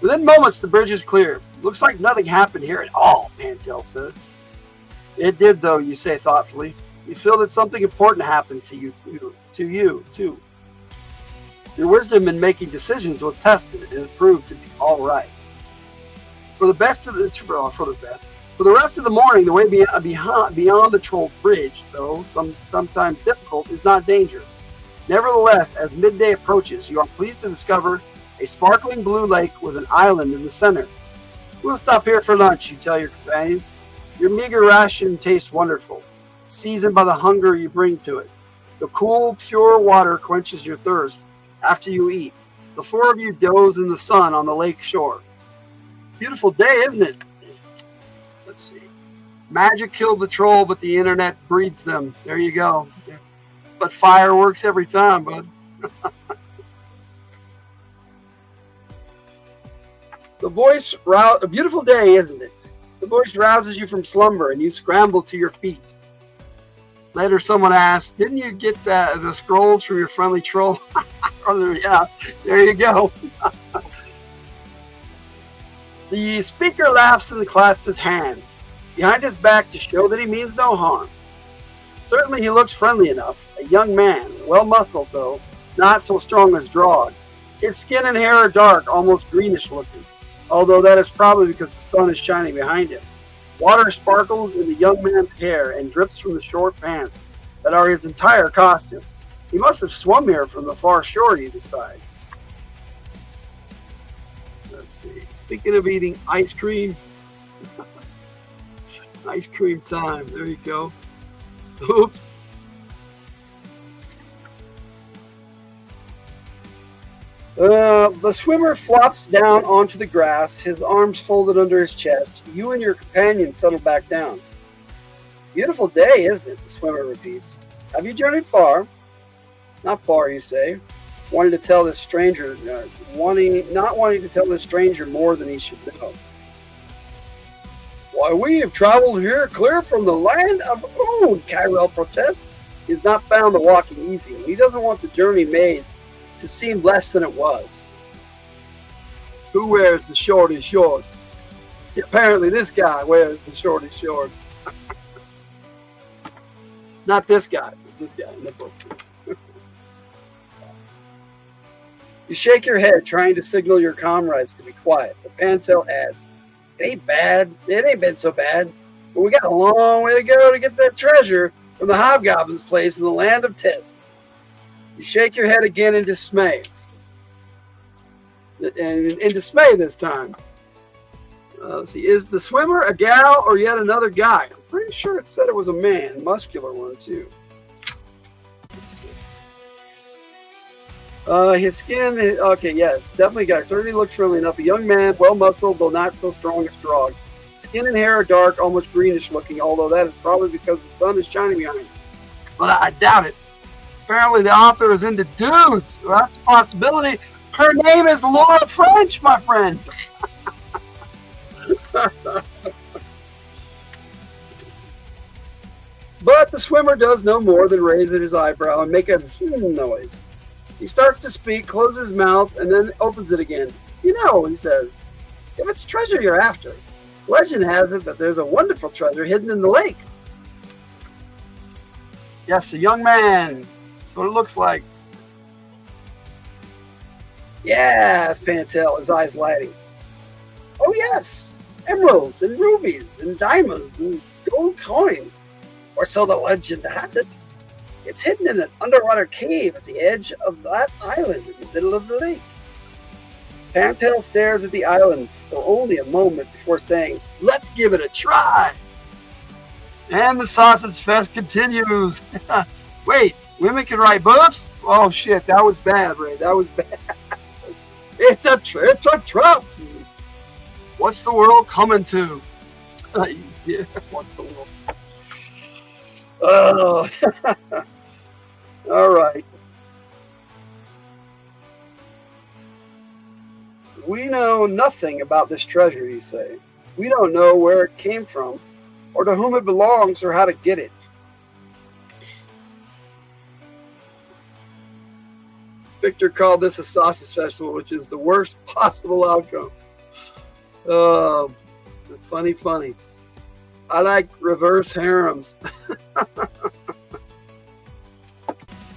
C: Within moments, the bridge is clear. Looks like nothing happened here at all, Pantel says. It did, though, you say thoughtfully. You feel that something important happened to you, too. Your wisdom in making decisions was tested, and it proved to be all right. For the rest of the morning, the way beyond the troll's bridge, though sometimes difficult, is not dangerous. Nevertheless, as midday approaches, you are pleased to discover a sparkling blue lake with an island in the center. We'll stop here for lunch, you tell your companions. Your meager ration tastes wonderful, seasoned by the hunger you bring to it. The cool, pure water quenches your thirst after you eat. The 4 of you doze in the sun on the lake shore. Beautiful day, isn't it? Let's see. Magic killed the troll, but the internet breeds them. There you go. But fire works every time, bud. A beautiful day, isn't it? The voice rouses you from slumber, and you scramble to your feet. Later, someone asks, "Didn't you get the scrolls from your friendly troll?" Yeah, there you go. The speaker laughs and clasps his hand behind his back to show that he means no harm. Certainly he looks friendly enough. A young man, well-muscled though, not so strong as Drog. His skin and hair are dark, almost greenish looking, although that is probably because the sun is shining behind him. Water sparkles in the young man's hair and drips from the short pants that are his entire costume. He must have swum here from the far shore, you decide. Let's see. Speaking of eating ice cream, ice cream time. There you go. Oops. The swimmer flops down onto the grass, his arms folded under his chest. You and your companion settle back down. Beautiful day, isn't it? The swimmer repeats. Have you journeyed far? Not far, you say. Not wanting to tell this stranger more than he should know. Why, we have traveled here clear from the land of Oon, Cairo protests. He has not found the walking easy. He doesn't want the journey made to seem less than it was. Who wears the shortest shorts? Apparently this guy wears the shortest shorts. Not this guy, but this guy in the book. You shake your head, trying to signal your comrades to be quiet, but Pantel adds, "It ain't bad. It ain't been so bad. But we got a long way to go to get that treasure from the hobgoblin's place in the land of Tisk." You shake your head again in dismay. And in dismay this time. Let's see. Is the swimmer a gal or yet another guy? I'm pretty sure it said it was a man. Muscular one, too. Let's see. His skin, okay, yes, definitely a guy. Certainly looks friendly enough. A young man, well-muscled, though not so strong as Drog. Skin and hair are dark, almost greenish looking, although that is probably because the sun is shining behind him. But I doubt it. Apparently the author is into dudes. Well, that's a possibility. Her name is Laura French, my friend. But the swimmer does no more than raise his eyebrow and make a noise. He starts to speak, closes his mouth, and then opens it again. "You know," he says, "if it's treasure you're after, legend has it that there's a wonderful treasure hidden in the lake." Yes, a young man. That's what it looks like. Yes, Pantel, his eyes lighting. "Oh yes, emeralds and rubies and diamonds and gold coins, or so the legend has it." It's hidden in an underwater cave at the edge of that island in the middle of the lake. Pantel stares at the island for only a moment before saying, "Let's give it a try." And the Sausage Fest continues. Wait, women can write books? Oh shit, that was bad, Ray. That was bad. It's a trap. What's the world coming to? Yeah, what's the world? Oh, all right. We know nothing about this treasure, you say. We don't know where it came from, or to whom it belongs, or how to get it. Victor called this a sausage festival, which is the worst possible outcome. Funny. I like reverse harems.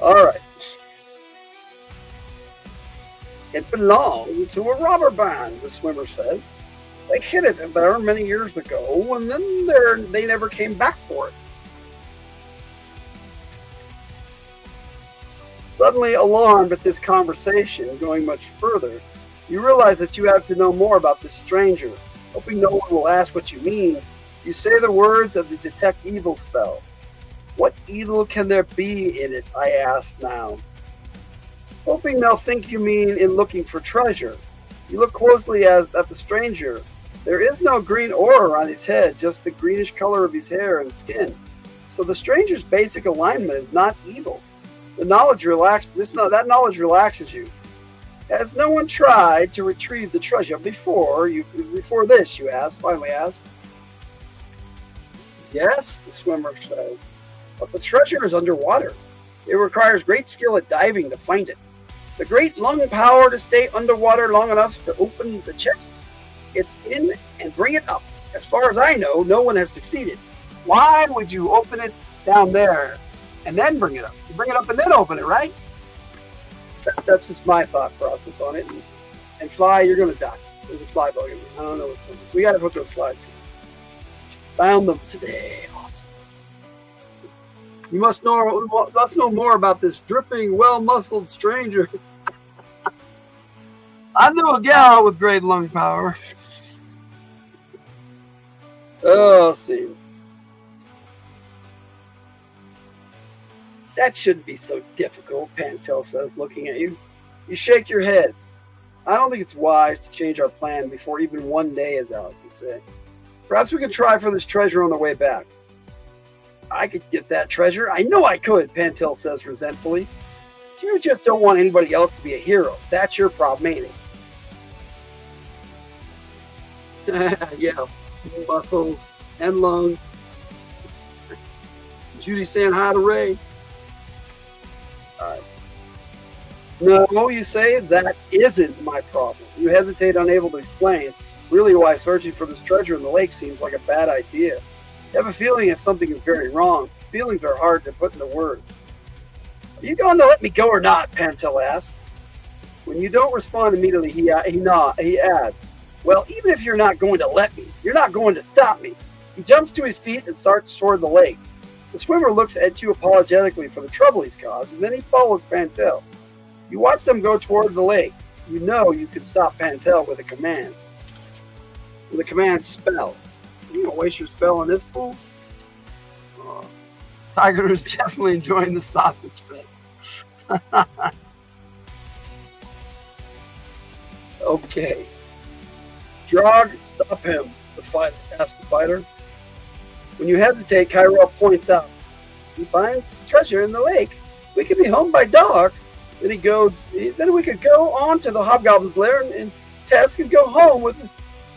C: All right. It belonged to a robber band, the swimmer says. They hid it there many years ago, and then they never came back for it. Suddenly alarmed at this conversation going much further, you realize that you have to know more about this stranger. Hoping no one will ask what you mean, you say the words of the detect evil spell. What evil can there be in it, I ask now. Hoping they'll think you mean in looking for treasure. You look closely at the stranger. There is no green aura on his head, just the greenish color of his hair and skin. So the stranger's basic alignment is not evil. That knowledge relaxes you. Has no one tried to retrieve the treasure before this, you finally ask. Yes, the swimmer says, but the treasure is underwater. It requires great skill at diving to find it. The great lung power to stay underwater long enough to open the chest. It's in and bring it up. As far as I know, no one has succeeded. Why would you open it down there and then bring it up? You bring it up and then open it, right? That's just my thought process on it. And Fly, you're going to die. There's a fly bug in me. I don't know what's going on. We got to put those flies. Found them today. Awesome. You must know more about this dripping, well-muscled stranger. I knew a gal with great lung power. Oh, let's see. That shouldn't be so difficult, Pantel says, looking at you. You shake your head. I don't think it's wise to change our plan before even one day is out, you say. Perhaps we could try for this treasure on the way back. I could get that treasure. I know I could, Pantel says resentfully. You just don't want anybody else to be a hero. That's your problem, ain't it? Yeah, muscles and lungs. Judy saying hi to Ray. All right. No, you say, that isn't my problem. You hesitate, unable to explain really why searching for this treasure in the lake seems like a bad idea. You have a feeling that something is very wrong. Feelings are hard to put into words. Are you going to let me go or not? Pantel asks. When you don't respond immediately, he adds, well, even if you're not going to let me, you're not going to stop me. He jumps to his feet and starts toward the lake. The swimmer looks at you apologetically for the trouble he's caused, and then he follows Pantel. You watch them go toward the lake. You know you could stop Pantel with a command. With a command spell. You don't waste your spell on this fool? Oh, Tiger is definitely enjoying the sausage bit. Okay. Drog, stop him, asks the fighter. When you hesitate, Kyrell points out. He finds the treasure in the lake. We could be home by dark. Then we could go on to the Hobgoblin's lair and Tess could go home with.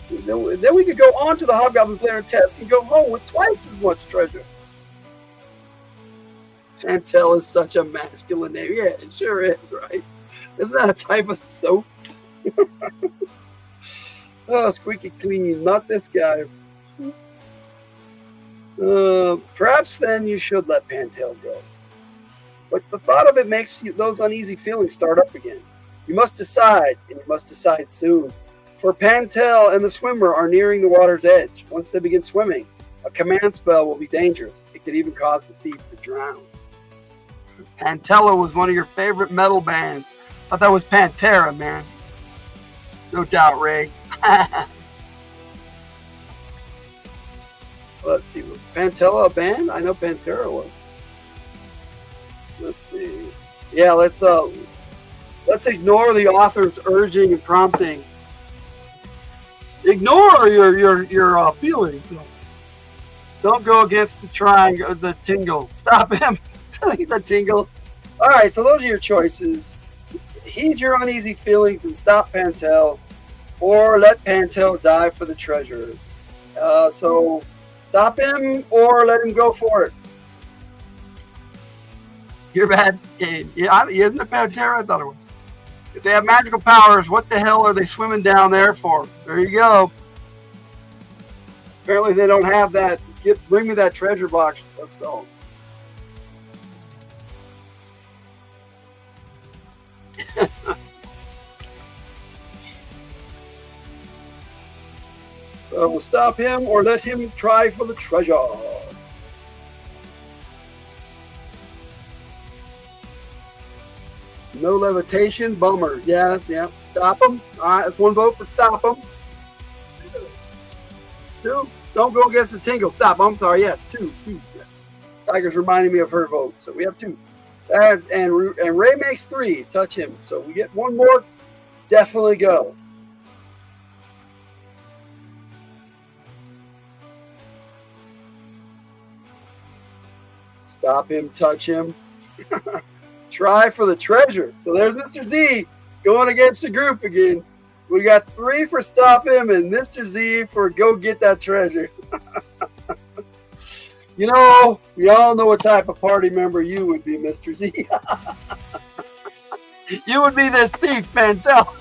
C: Then we could go on to the Hobgoblin's lair and Tess can go home with twice as much treasure. Pantel is such a masculine name. Yeah, it sure is, right? Isn't that a type of soap? Oh, squeaky clean. Not this guy. Perhaps then you should let Pantel go. But the thought of it makes those uneasy feelings start up again. You must decide, and you must decide soon. For Pantel and the swimmer are nearing the water's edge. Once they begin swimming, a command spell will be dangerous. It could even cause the thief to drown. Pantella was one of your favorite metal bands. I thought that was Pantera, man. No doubt, Ray. Let's see, was Pantella a band? I know Pantera was. Let's see. Yeah, let's ignore the author's urging and prompting. Ignore your feelings. Don't go against the tingle. Stop him. He's a tingle. All right, so those are your choices. Heed your uneasy feelings and stop Pantel, or let Pantel die for the treasure. So stop him or let him go for it. You're bad. Yeah, isn't it Pantera? I thought it was. If they have magical powers, what the hell are they swimming down there for? There you go. Apparently they don't have that. Bring me that treasure box. Let's go. So we'll stop him or let him try for the treasure. No levitation, bummer. Yeah. Stop him. All right, that's one vote for stop him. 2. Don't go against the tingle. Stop. I'm sorry. Yes, 2. Yes. Tiger's reminding me of her vote, so we have 2. And Ray makes 3. Touch him. So we get 1 more. Definitely go. Stop him. Touch him. Try for the treasure. So there's Mr. Z going against the group again. We got 3 for stop him and Mr. Z for go get that treasure. You know, we all know what type of party member you would be, Mr. Z. You would be this thief, Pantel.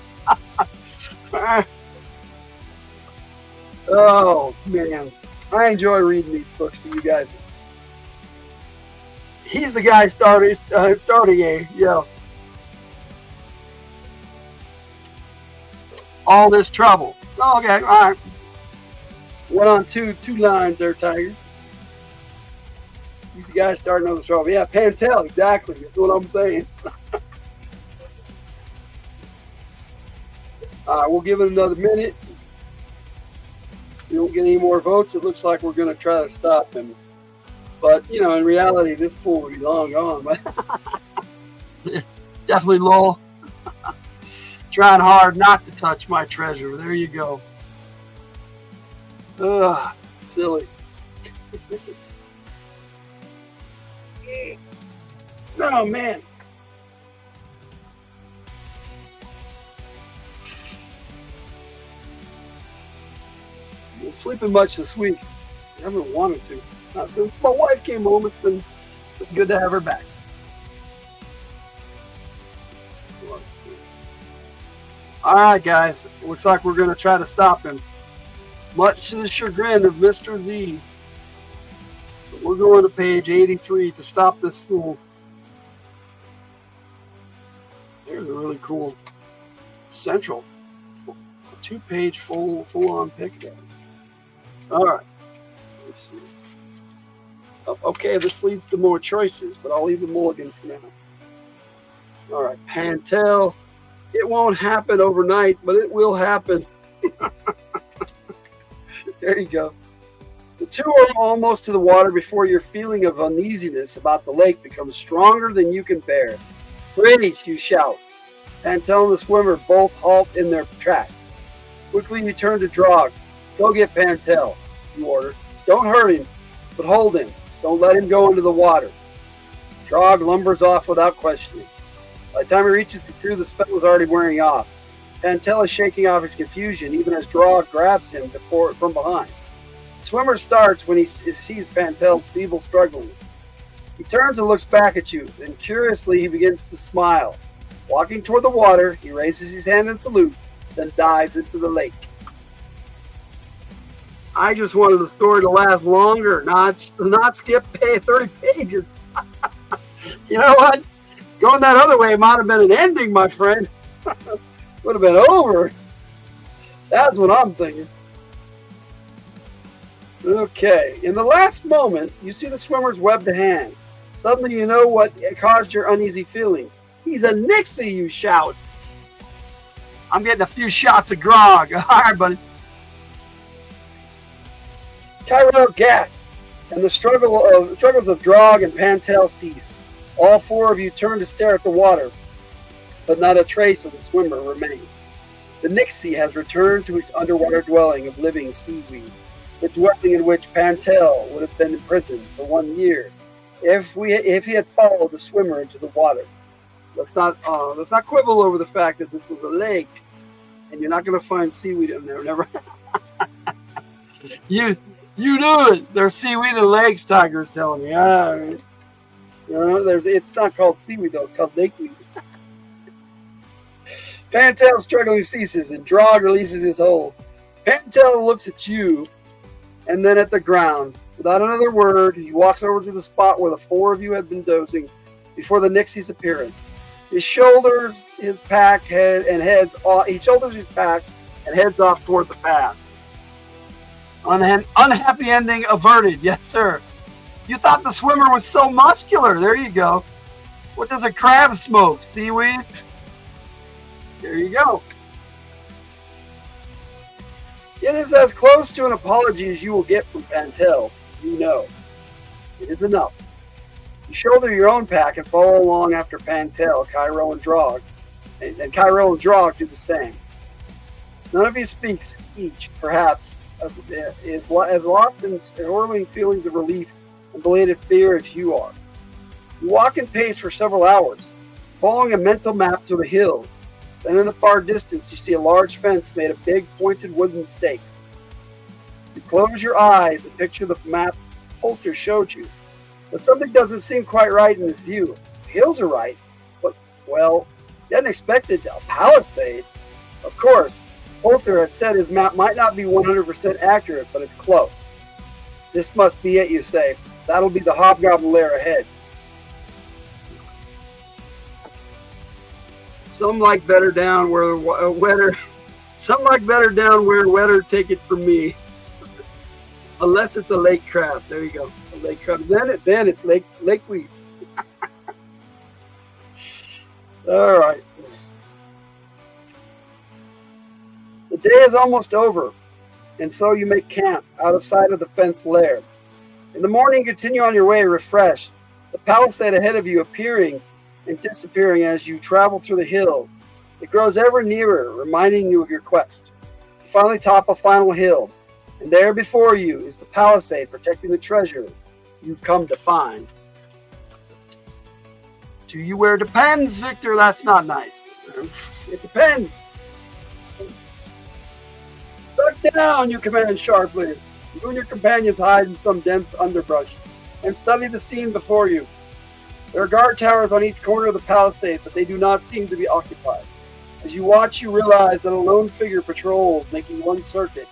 C: Oh, man. I enjoy reading these books to you guys. He's the guy starting all this trouble. Oh, okay, all right. Went on two lines there, Tiger. He's the guy starting all this trouble. Yeah, Pantel, exactly. That's what I'm saying. All right, we'll give it another minute. We don't get any more votes. It looks like we're going to try to stop him. But, you know, in reality, this fool will be long gone. Definitely Lowell. Trying hard not to touch my treasure. There you go. Ugh, silly. Oh, man. Been sleeping much this week. I haven't wanted to. Not since my wife came home. It's been good to have her back. Let's see. All right, guys. Looks like we're going to try to stop him. Much to the chagrin of Mr. Z. But we're going to page 83 to stop this fool. There's a really cool central. A 2-page full-on pick there. All right. Let's see. Okay, this leads to more choices, but I'll leave the mulligan for now. All right, Pantel. It won't happen overnight, but it will happen. There you go. The 2 are almost to the water before your feeling of uneasiness about the lake becomes stronger than you can bear. Freeze, you shout. Pantel and the swimmer both halt in their tracks. Quickly you turn to Drog. Go get Pantel, you order. Don't hurt him, but hold him. Don't let him go into the water. Drog lumbers off without questioning. By the time he reaches the crew, the spell is already wearing off. Pantel is shaking off his confusion, even as Drog grabs him from behind. The swimmer starts when he sees Pantel's feeble strugglings. He turns and looks back at you, then curiously he begins to smile. Walking toward the water, he raises his hand in salute, then dives into the lake. I just wanted the story to last longer, not skip 30 pages. You know what? Going that other way might have been an ending, my friend. Would have been over. That's what I'm thinking. Okay. In the last moment, you see the swimmer's webbed hand. Suddenly you know what caused your uneasy feelings. He's a Nixie, you shout. I'm getting a few shots of grog. All right, buddy. Tyrell gasps, and the struggles of Drog and Pantel cease. All four of you turn to stare at the water, but not a trace of the swimmer remains. The Nixie has returned to its underwater dwelling of living seaweed, the dwelling in which Pantel would have been imprisoned for 1 year if he had followed the swimmer into the water. Let's not quibble over the fact that this was a lake, and you're not going to find seaweed in there. Never. You knew it. There's seaweed in lakes. Tiger's telling me. All right. It's not called seaweed though. It's called lakeweed. Pantel's struggling ceases, and Drog releases his hold. Pantel looks at you, and then at the ground. Without another word, he walks over to the spot where the four of you had been dozing before the Nixie's appearance. He shoulders his pack and heads off toward the path. Unhappy ending averted. Yes, sir. You thought the swimmer was so muscular. There you go. What does a crab smoke? Seaweed? There you go. It is as close to an apology as you will get from Pantel. You know. It is enough. You shoulder your own pack and follow along after Pantel, Cairo, and Drog. And Cairo and Drog do the same. None of you speaks, each, perhaps, is lost in swirling feelings of relief and belated fear as you are. You walk in pace for several hours, following a mental map to the hills. Then in the far distance, you see a large fence made of big, pointed wooden stakes. You close your eyes and picture the map Poulter showed you. But something doesn't seem quite right in his view. The hills are right, but, well, you hadn't expected a palisade. Of course, Poulter had said his map might not be 100% accurate, but it's close. This must be it, you say. That'll be the hobgoblin lair ahead. Some like better down where wetter. Some like better down where wetter. Take it from me. Unless it's a lake crab. There you go. A lake crab. Then it's lakeweed. All right. The day is almost over, and so you make camp out of sight of the fenced lair. In the morning, continue on your way refreshed. The palisade ahead of you appearing and disappearing as you travel through the hills. It grows ever nearer, reminding you of your quest. You finally top a final hill, and there before you is the palisade protecting the treasure you've come to find. To you where it depends, Victor. That's not nice. It depends. Duck down, you command sharply. You and your companions hide in some dense underbrush and study the scene before you. There are guard towers on each corner of the palisade, but they do not seem to be occupied. As you watch, you realize that a lone figure patrols, making one circuit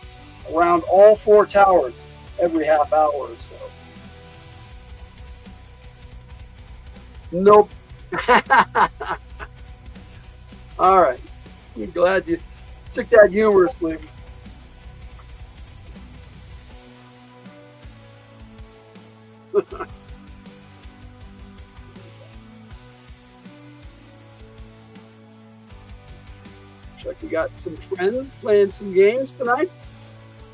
C: around all four towers every half hour or so. Nope. All right. I'm glad you took that humorously. Looks like we got some friends playing some games tonight.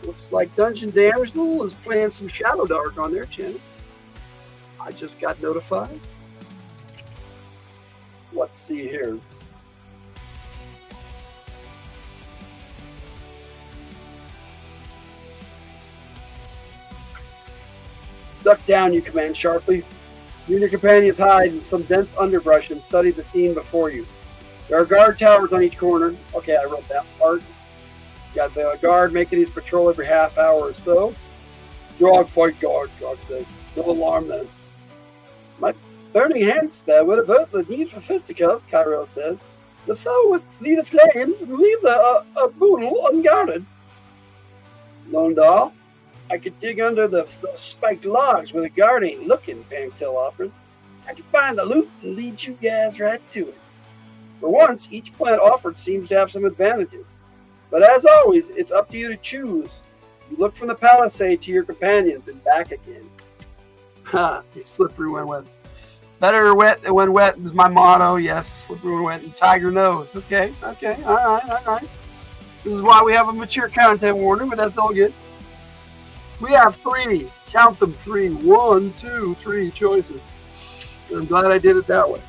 C: Looks like Dungeon Damsel is playing some Shadow Dark on their channel. I just got notified. Let's see here. Duck down, you command sharply. You and your companions hide in some dense underbrush and study the scene before you. There are guard towers on each corner. Okay, I wrote that part. You got the guard making his patrol every half hour or so. Drog fight guard, Drog says. No alarm then. My burning hands spell would avert the need for fisticuffs, Cairo says. The foe would flee the flames and leave the boodle unguarded. Londal, I could dig under the spiked logs where the guard ain't looking, Pantel offers. I could find the loot and lead you guys right to it. For once, each plan offered seems to have some advantages. But as always, it's up to you to choose. You look from the palisade to your companions and back again. Ha, you slippery when went. Better wet than when wet is my motto. Yes, slippery when wet and tiger knows. Okay, all right. This is why we have a mature content warning, but that's all good. We have 3, count them 3, 1, 2, 3 choices. And I'm glad I did it that way.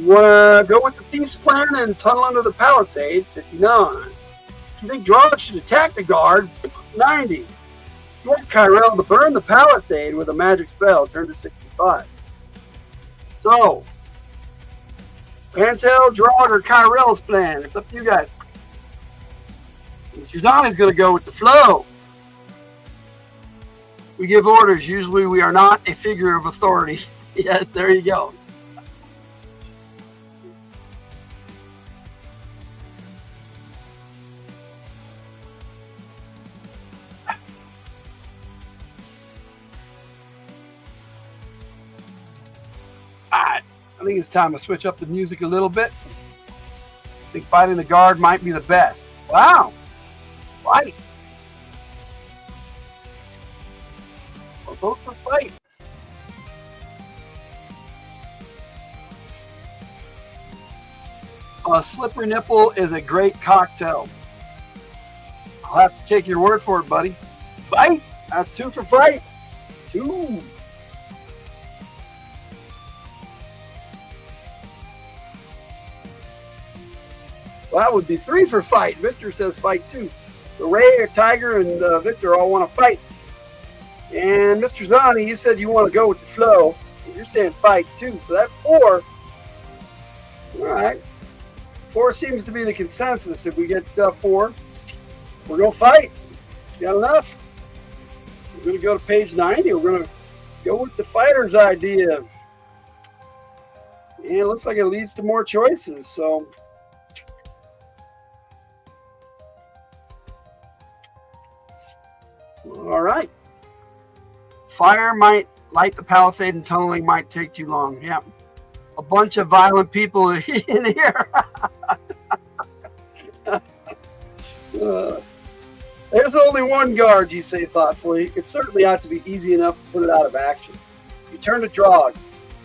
C: Go with the thief's plan and tunnel under the palisade, 59. If you think Drog should attack the guard, 90. You want Kyrell to burn the palisade with a magic spell, turn to 65. So, Pantel, Drog, or Kyrell's plan? It's up to you guys. Mr. Zani's going to go with the flow. We give orders. Usually we are not a figure of authority. Yes, there you go. Alright, I think it's time to switch up the music a little bit. I think fighting the guard might be the best. Wow! Fight! We'll vote for fight. A slippery nipple is a great cocktail. I'll have to take your word for it, buddy. Fight! That's 2 for fight. 2. Well, that would be 3 for fight. Victor says fight 2. So Ray, Tiger, and Victor all want to fight. And Mr. Zani, you said you want to go with the flow. You're saying fight 2, so that's 4. All right. 4 seems to be the consensus. If we get 4, we're going to fight. Got enough? We're going to go to page 90. We're going to go with the fighter's idea. And it looks like it leads to more choices, so... All right. Fire might light the palisade and tunneling might take too long. Yeah. A bunch of violent people in here. There's only one guard, you say thoughtfully. It certainly ought to be easy enough to put it out of action. You turn to Drog.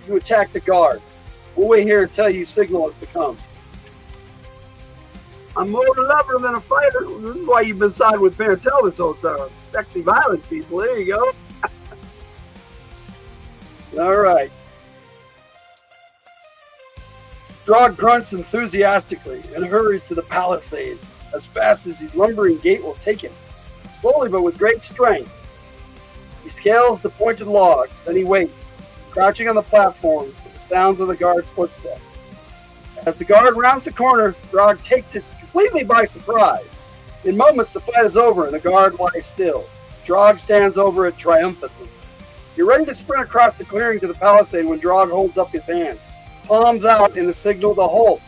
C: You attack the guard. We'll wait here until you signal us to come. I'm more of a lover than a fighter. This is why you've been siding with Parentel this whole time. Sexy, violent people. There you go. All right. Drog grunts enthusiastically and hurries to the palisade as fast as his lumbering gait will take him. Slowly but with great strength. He scales the pointed logs. Then he waits, crouching on the platform for the sounds of the guard's footsteps. As the guard rounds the corner, Drog takes it completely by surprise. In moments, the fight is over and the guard lies still. Drog stands over it triumphantly. You're ready to sprint across the clearing to the palisade when Drog holds up his hands, palms out in the signal to halt.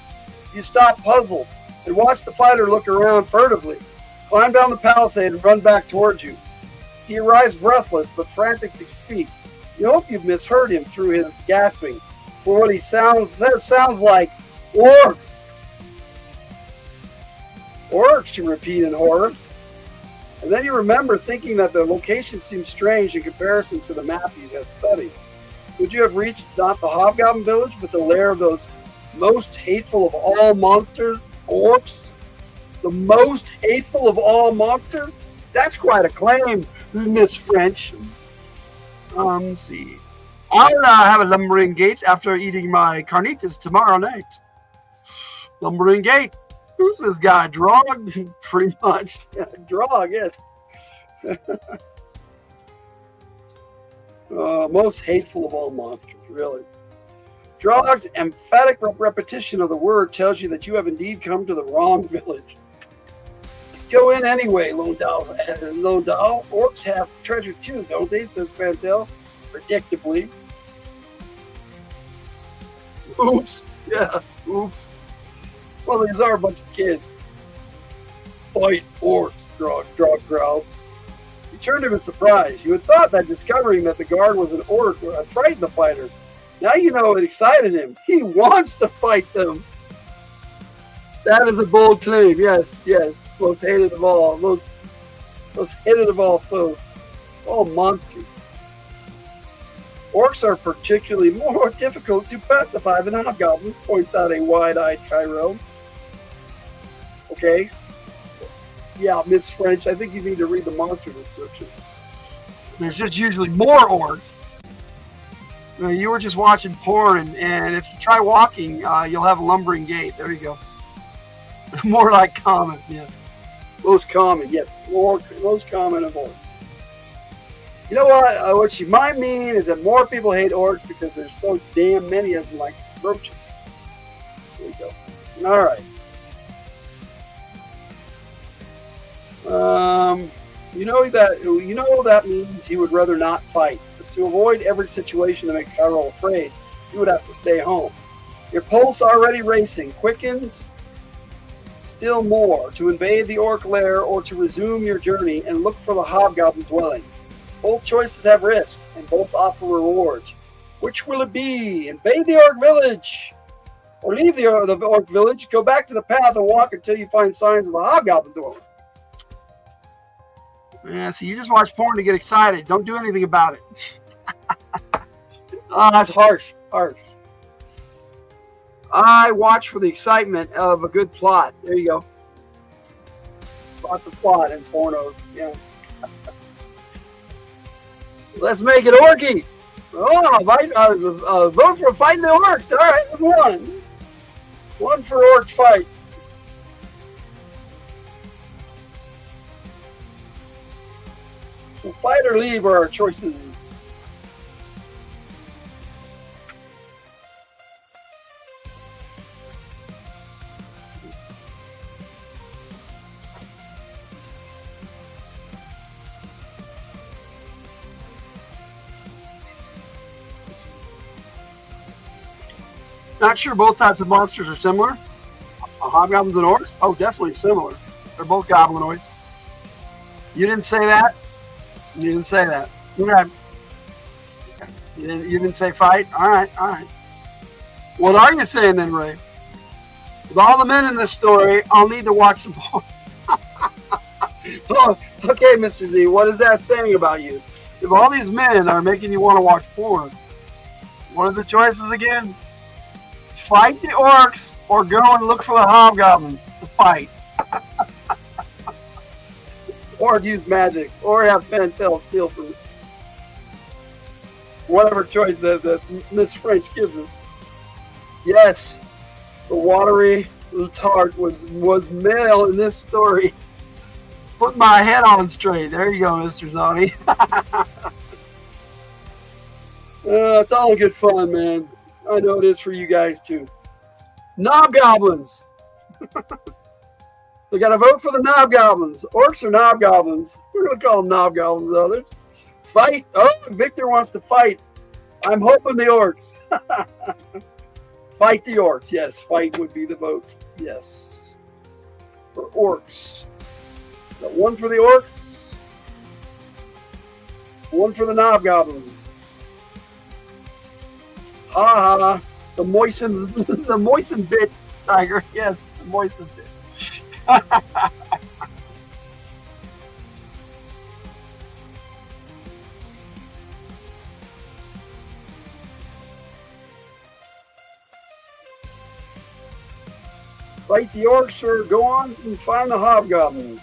C: You stop puzzled and watch the fighter look around furtively, climb down the palisade and run back towards you. He arrives breathless but frantic to speak. You hope you've misheard him through his gasping, for what he sounds like orcs. Orcs, you repeat in horror. And then you remember thinking that the location seems strange in comparison to the map you have studied. Would you have reached not the Hobgoblin village, but the lair of those most hateful of all monsters, orcs? The most hateful of all monsters? That's quite a claim, Miss French. Let's see. I'll have a lumbering gait after eating my carnitas tomorrow night. Lumbering gait. Who's this guy? Drog? Pretty much. Drog, yes. Most hateful of all monsters, really. Drog's emphatic repetition of the word tells you that you have indeed come to the wrong village. Let's go in anyway, Lone Doll. Orcs have treasure too, don't they? Says Pantel, predictably. Oops. Yeah, oops. Well, these are a bunch of kids. Fight orcs, Drog growls. He turned to him in surprise. You had thought that discovering that the guard was an orc would have frightened the fighter. Now you know it excited him. He wants to fight them. That is a bold claim. Yes. Most hated of all. Most hated of all foes. All monsters. Orcs are particularly more difficult to pacify than hobgoblins, points out a wide-eyed Cairo. Okay. Yeah, Miss French, I think you need to read the monster description. There's just usually more orcs. You were just watching porn, and if you try walking, you'll have a lumbering gait. There you go. More like common, yes. Most common, yes. Most common of all. You know what? What she might mean is that more people hate orcs because there's so damn many of them, like roaches. There you go. All right. You know that means he would rather not fight. But to avoid every situation that makes Cairo afraid, you would have to stay home. Your pulse already racing quickens still more to invade the orc lair or to resume your journey and look for the hobgoblin dwelling. Both choices have risk and both offer rewards. Which will it be? Invade the orc village or leave the orc village, go back to the path and walk until you find signs of the hobgoblin dwelling. Yeah, so you just watch porn to get excited. Don't do anything about it. Oh, that's harsh. Harsh. I watch for the excitement of a good plot. There you go. Lots of plot in pornos. Yeah. Let's make it orky. Oh, vote for fighting the orcs. All right, that's one. One for orc fight. So fight or leave are our choices. Not sure both types of monsters are similar. Hobgoblins and orcs? Oh, definitely similar. They're both goblinoids. You didn't say that? You didn't say that. Okay. You didn't say fight? All right, all right. What are you saying then, Ray? With all the men in this story, I'll need to watch some porn. Oh, okay, Mr. Z, what is that saying about you? If all these men are making you want to watch porn, what are the choices again? Fight the orcs or go and look for the hobgoblins to fight. Or use magic, or have Pentel steal from whatever choice that Miss French gives us. Yes, the watery tart was male in this story. Put my head on straight. There you go, Mr. Zani. It's all good fun, man. I know it is for you guys too. Knobgoblins. We got to vote for the knobgoblins. Orcs or knobgoblins? We're going to call them knobgoblins, others. Fight. Oh, Victor wants to fight. I'm hoping the orcs. Fight the orcs. Yes, fight would be the vote. Yes. For orcs. Got one for the orcs. One for the knobgoblins. Ha ha. The moistened bit, Tiger. Yes, the moistened bit. Fight the orcs or go on and find the hobgoblins.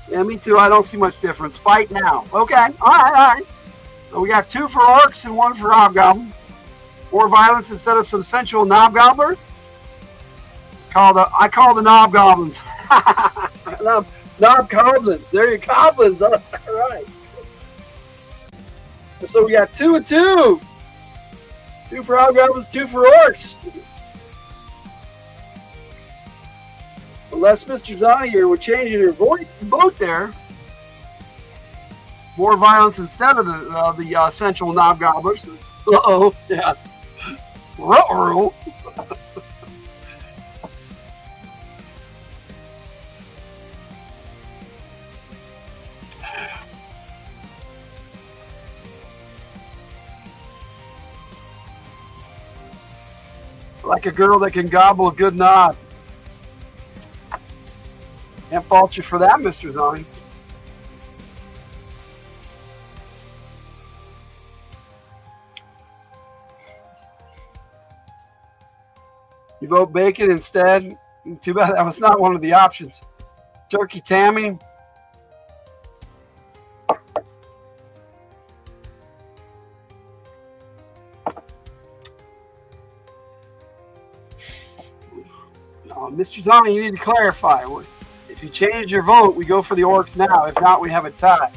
C: Yeah, me too. I don't see much difference. Fight now. Okay. All right. So we got 2 for orcs and 1 for hobgoblins. More violence instead of some sensual knobgobblers. I call the knobgoblins. Knobgoblins. There you go. Goblins. All right. So we got 2 and 2. 2 for hobgoblins, 2 for orcs. Unless Mr. Zani here would change your vote there. More violence instead of the sensual knobgobblers. Uh-oh. Yeah. Uh-oh. Like a girl that can gobble a good knob. Can't fault you for that, Mr. Zani. You vote bacon instead? Too bad that was not one of the options. Turkey Tammy. Mr. Zani, you need to clarify. If you change your vote, we go for the orcs now. If not, we have a tie.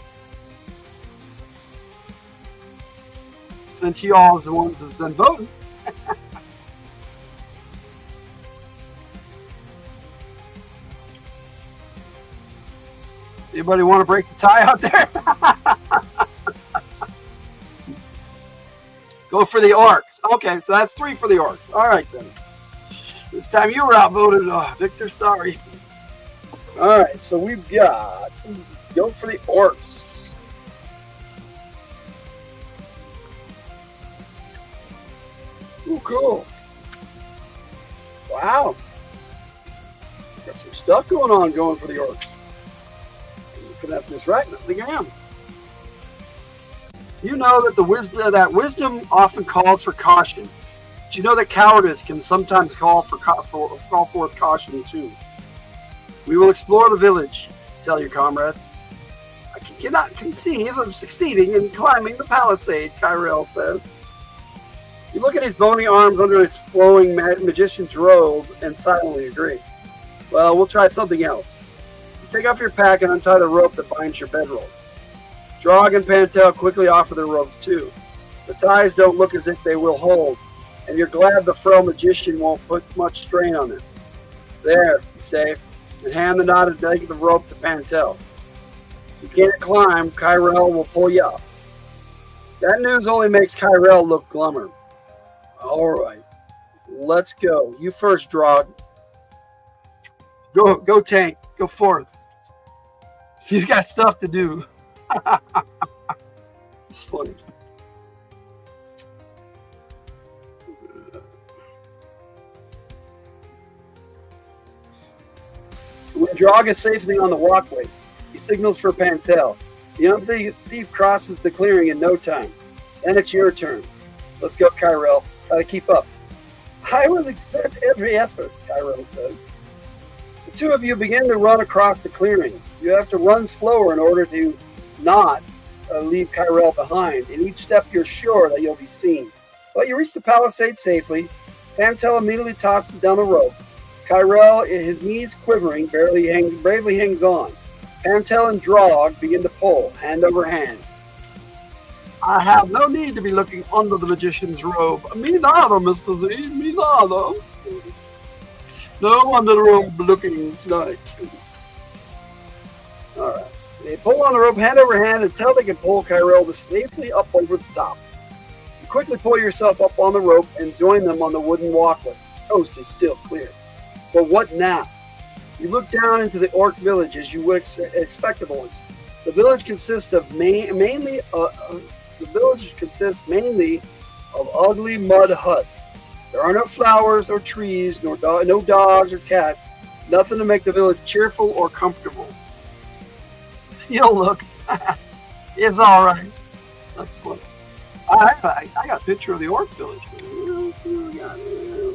C: Since you all is the ones that's been voting. Anybody want to break the tie out there? Go for the orcs. Okay, so that's 3 for the orcs. All right, then. This time you were outvoted, Victor. Sorry. All right, so we've got go for the orcs. Ooh, cool. Wow. Got some stuff going for the orcs. Looking at this right now, think I am. You know that wisdom often calls for caution. But you know that cowardice can sometimes call forth caution too. We will explore the village, tell your comrades. I cannot conceive of succeeding in climbing the palisade, Kyrell says. You look at his bony arms under his flowing magician's robe and silently agree. Well, we'll try something else. You take off your pack and untie the rope that binds your bedroll. Drog and Pantel quickly offer their ropes too. The ties don't look as if they will hold, and you're glad the frail magician won't put much strain on them. There, you say, and hand the knotted leg of the rope to Pantel. If you can't climb, Kyrell will pull you up. That news only makes Kyrell look glummer. All right, let's go. You first, Drog. Go, Tank. Go forth. You've got stuff to do. It's funny. When Drog is safely on the walkway, he signals for Pantel. The young thief crosses the clearing in no time. Then it's your turn. Let's go, Kyrell. Try to keep up. I will exert every effort, Kyrell says. The two of you begin to run across the clearing. You have to run slower in order to not leave Kyrell behind. In each step, you're sure that you'll be seen. But you reach the palisade safely. Pantel immediately tosses down the rope. Kyrell, his knees quivering, bravely hangs on. Pantel and Drog begin to pull, hand over hand. I have no need to be looking under the magician's robe. Me neither, Mr. Z. Me neither. No under the robe looking tonight. All right. They pull on the rope hand over hand until they can pull Kyrell safely up over the top. You quickly pull yourself up on the rope and join them on the wooden walkway. The coast is still clear. But what now? You look down into the orc village as you would expect of one. The village consists mainly of ugly mud huts. There are no flowers or trees, no dogs or cats. Nothing to make the village cheerful or comfortable. You'll look. It's all right. That's funny. I got a picture of the orc village. Let's see what we got.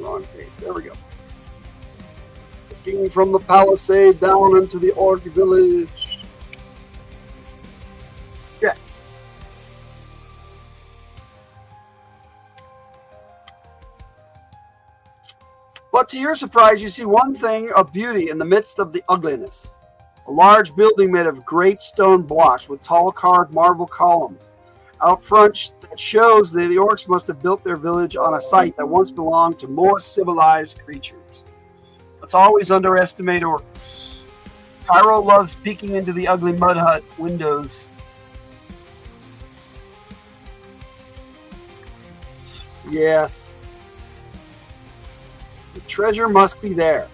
C: Wrong page. There we go. Looking from the palisade down into the orc village. Yeah. But to your surprise, you see one thing of beauty in the midst of the ugliness. A large building made of great stone blocks with tall carved marble columns. Out front, that shows that the orcs must have built their village on a site that once belonged to more civilized creatures. Let's always underestimate orcs. Kyrell loves peeking into the ugly mud hut windows. Yes. The treasure must be there.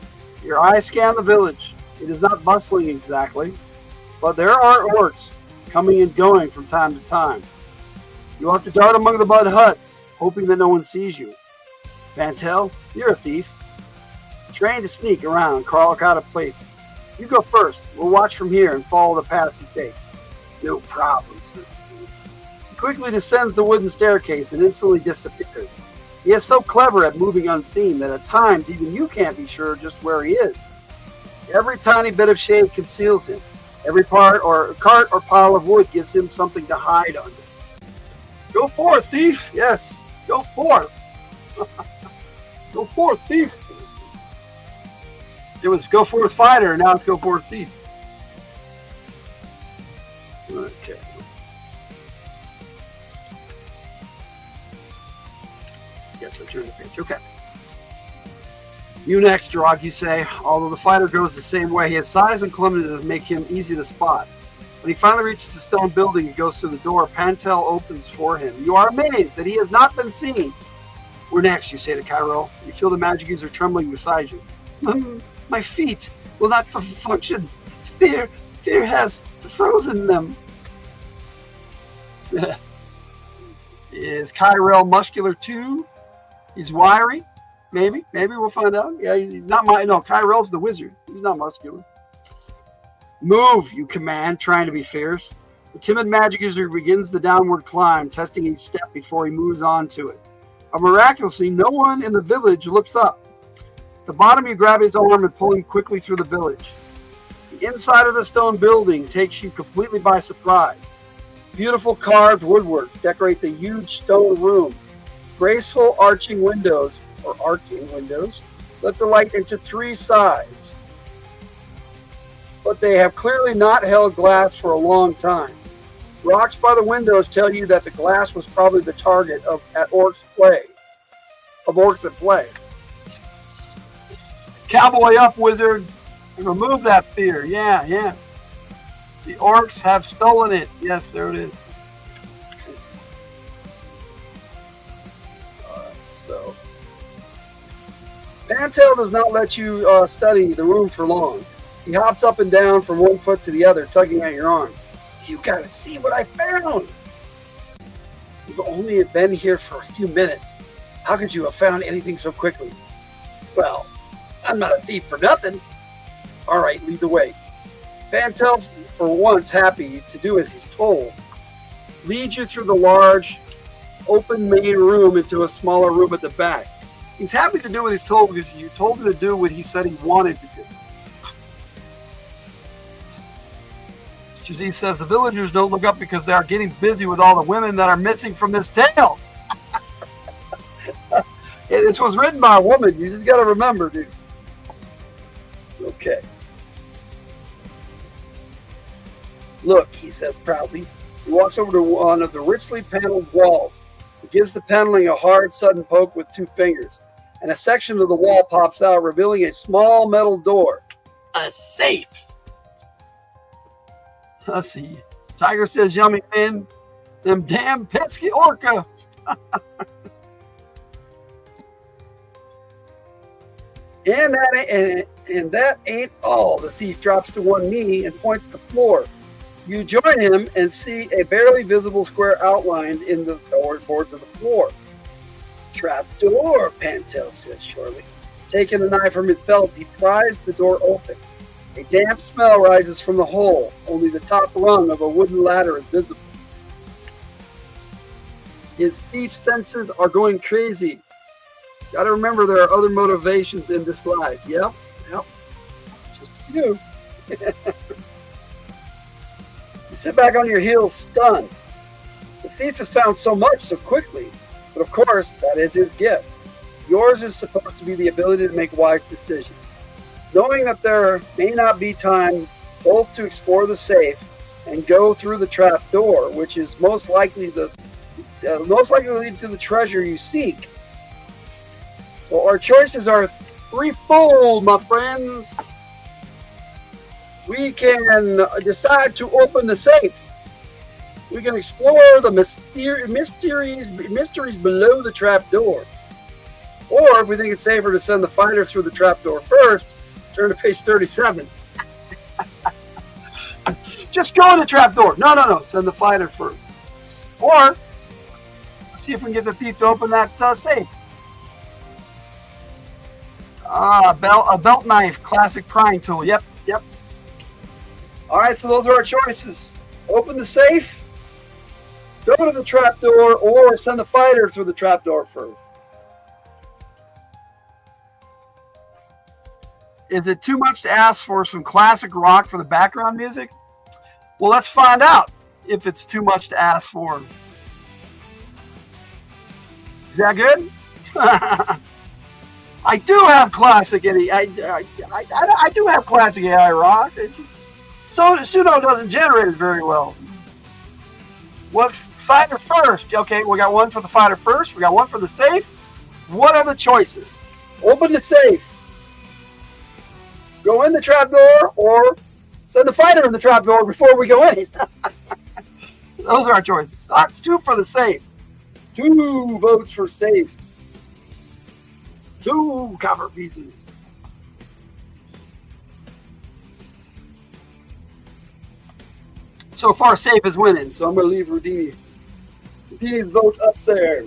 C: Your eyes scan the village. It is not bustling exactly, but there are orcs coming and going from time to time. You'll have to dart among the mud huts, hoping that no one sees you. Pantel, you're a thief. Trained to sneak around, crawl out of places. You go first. We'll watch from here and follow the path you take. No problem, says the thief. He quickly descends the wooden staircase and instantly disappears. He is so clever at moving unseen that at times even you can't be sure just where he is. Every tiny bit of shade conceals him. Every cart or pile of wood gives him something to hide under. Go forth, thief! Yes, go forth! Go forth, thief! It was go forth, fighter, and now it's go forth, thief. Okay. Yes, I turned the page. Okay. You next, Drog, you say. Although the fighter goes the same way, he has size and cleanliness to make him easy to spot. When he finally reaches the stone building and goes to the door, Pantel opens for him. You are amazed that he has not been seen. We're next, you say to Cairo. You feel the magic user trembling beside you. My feet will not function. Fear has frozen them. Is Cairo muscular too? He's wiry. Maybe we'll find out. Yeah, he's not Kyrell's the wizard. He's not muscular. Move, you command, trying to be fierce. The timid magic user begins the downward climb, testing each step before he moves on to it. But miraculously, no one in the village looks up. At the bottom, you grab his arm and pull him quickly through the village. The inside of the stone building takes you completely by surprise. Beautiful carved woodwork decorates a huge stone room. Graceful arching windows let the light into three sides. But they have clearly not held glass for a long time. Rocks by the windows tell you that the glass was probably the target of orcs at play. Cowboy up, wizard, and remove that fear. Yeah. The orcs have stolen it. Yes, there it is. So Pantel does not let you study the room for long. He hops up and down from one foot to the other, tugging at your arm. You gotta see what I found. You've only been here for a few minutes. How could you have found anything so quickly? Well, I'm not a thief for nothing. All right, lead the way. Pantel, for once happy to do as he's told, leads you through the large, open main room into a smaller room at the back. He's happy to do what he's told because you told him to do what he said he wanted to do. Mr. Z says the villagers don't look up because they are getting busy with all the women that are missing from this tale. This was written by a woman. You just got to remember, dude. Okay. Look, he says proudly. He walks over to one of the richly paneled walls. He gives the paneling a hard, sudden poke with two fingers, and a section of the wall pops out, revealing a small metal door. A safe! I see. Tiger says, yummy man. Them damn pesky orca. And that ain't all. The thief drops to one knee and points to the floor. You join him and see a barely visible square outlined in the boards of the floor. Trap door, Pantel says shortly. Taking a knife from his belt, he pries the door open. A damp smell rises from the hole. Only the top rung of a wooden ladder is visible. His thief senses are going crazy. Gotta remember there are other motivations in this life. Yep. Just a few. You sit back on your heels, stunned. The thief has found so much so quickly, but of course, that is his gift. Yours is supposed to be the ability to make wise decisions. Knowing that there may not be time both to explore the safe and go through the trap door, which is most likely to lead to the treasure you seek. Well, our choices are threefold, my friends. We can decide to open the safe. We can explore the mysteries below the trap door. Or if we think it's safer to send the fighter through the trap door first, turn to page 37. Just go in the trap door. No. Send the fighter first. Or let's see if we can get the thief to open that safe. A belt knife, classic prying tool. Yep. All right, so those are our choices. Open the safe, go to the trapdoor, or send the fighter through the trapdoor first. Is it too much to ask for some classic rock for the background music? Well, let's find out if it's too much to ask for. Is that good? I do have classic I do have classic AI rock. It's just pseudo doesn't generate it very well. What fighter first? Okay, we got one for the fighter first. We got one for the safe. What are the choices? Open the safe. Go in the trapdoor, or send the fighter in the trapdoor before we go in. Those are our choices. That's 2 for the safe. 2 votes for safe. 2 copper pieces. So far, safe is winning, so I'm going to leave Rudini's vote up there.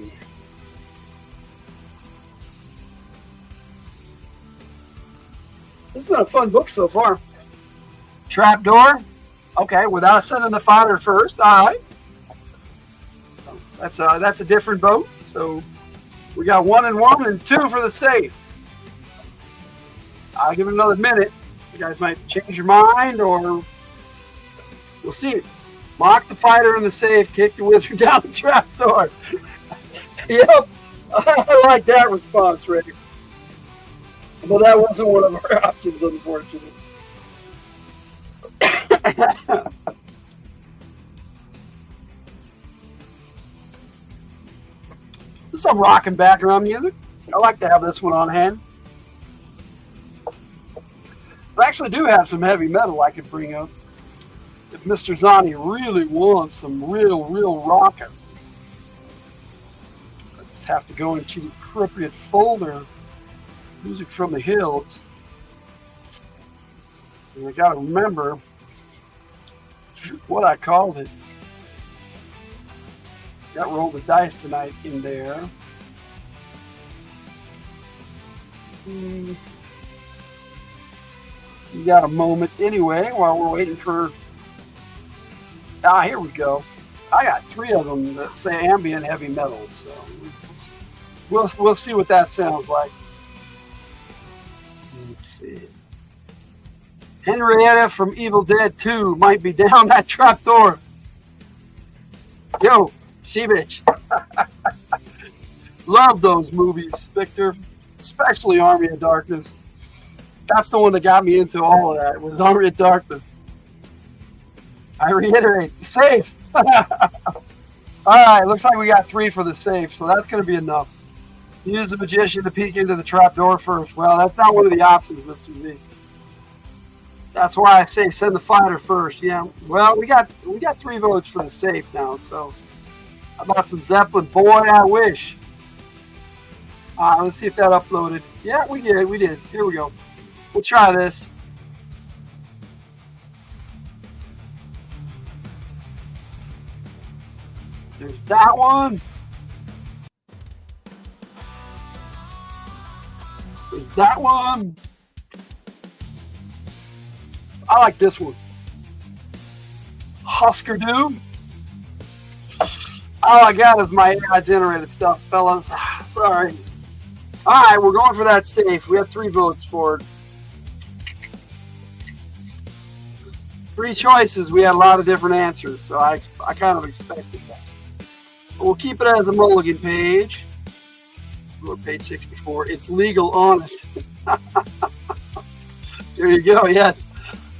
C: This has been a fun book so far. Trapdoor. Okay, without sending the fighter first. All right. So that's a different vote. So we got 1 and 1 and 2 for the safe. I'll give it another minute. You guys might change your mind, or we'll see. Mock the fighter in the safe. Kick the wizard down the trapdoor. Yep. I like that response, Rick. But that wasn't one of our options, unfortunately. This is some rocking background music. I like to have this one on hand. I actually do have some heavy metal I could bring up if Mr. Zani really wants some real rocking. I just have to go into the appropriate folder. Music from the Hilt. And I got to remember what I called it. Got Roll the Dice tonight in there. You got a moment anyway while we're waiting for... here we go. I got 3 of them that say ambient heavy metal. So we'll see what that sounds like. Let's see. Henrietta from Evil Dead 2 might be down that trapdoor. Yo, she bitch. Love those movies, Victor. Especially Army of Darkness. That's the one that got me into all of that. Was Army of Darkness. I reiterate, safe. All right, looks like we got 3 for the safe, so that's going to be enough. Use the magician to peek into the trapdoor first. Well, that's not one of the options, Mr. Z. That's why I say send the fighter first. Yeah. Well, we got 3 votes for the safe now. So, how about some Zeppelin? Boy, I wish. Let's see if that uploaded. Yeah, we did. Here we go. We'll try this. There's that one. There's that one. I like this one. Husker Du. All I got is my AI generated stuff, fellas. Sorry. All right, we're going for that safe. We have 3 votes for it. 3 choices. We had a lot of different answers, so I kind of expected that. But we'll keep it as a mulligan page. Go to page 64. It's legal honest. There you go. Yes.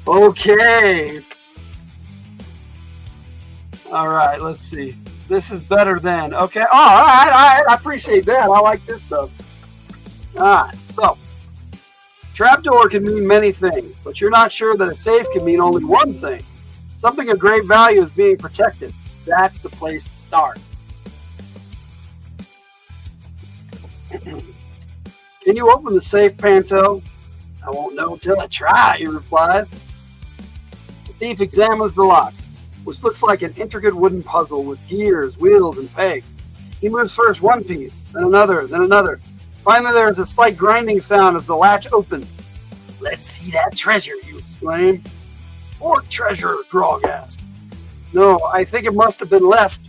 C: Okay. All right. Let's see. This is better than. Okay. Oh, all right. I appreciate that. I like this stuff. All right. So, trapdoor can mean many things, but you're not sure that a safe can mean only one thing. Something of great value is being protected. That's the place to start. Can you open the safe, Panto? I won't know until I try, he replies. The thief examines the lock, which looks like an intricate wooden puzzle with gears, wheels, and pegs. He moves first one piece, then another, then another. Finally, there is a slight grinding sound as the latch opens. Let's see that treasure, you exclaim. What treasure? Grog asks. No, I think it must have been left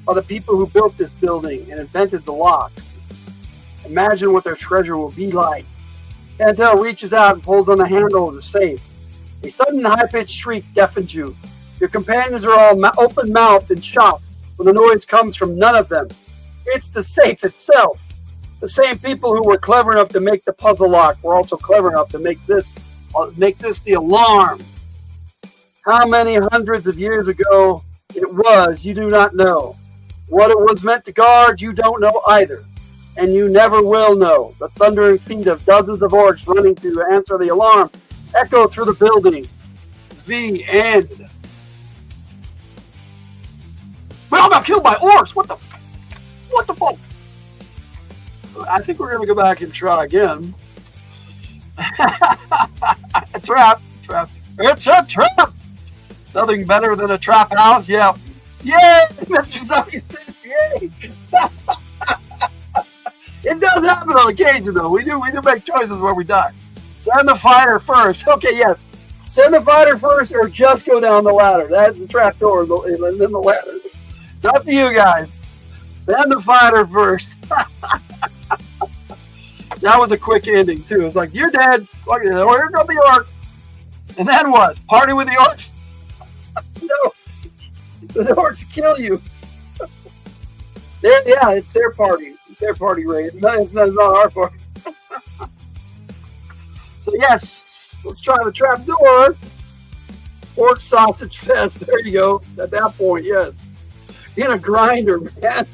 C: by the people who built this building and invented the lock. Imagine what their treasure will be like. Cantel reaches out and pulls on the handle of the safe. A sudden high-pitched shriek deafens you. Your companions are all open-mouthed and shocked when the noise comes from none of them. It's the safe itself. The same people who were clever enough to make the puzzle lock were also clever enough to make this the alarm. How many hundreds of years ago it was, you do not know. What it was meant to guard, you don't know either. And you never will know. The thundering feet of dozens of orcs running to answer the alarm echo through the building. The end. We all got killed by orcs. What the fuck? I think we're gonna go back and try again. A trap. It's a trap. Nothing better than a trap house. Yeah. Yay! Mr. Zombie says yay. It does happen on occasion, though. We do make choices where we die. Send the fighter first. Okay, yes. Send the fighter first, or just go down the ladder. That's the trap door, and then the ladder. It's up to you guys. Send the fighter first. That was a quick ending, too. It's like, you're dead. Here come the orcs. And then what? Party with the orcs? No. The orcs kill you. It's their party. It's their party, Ray. It's not our party. So, yes, let's try the trap door. Pork sausage fest. There you go. At that point, yes. In a grinder, man.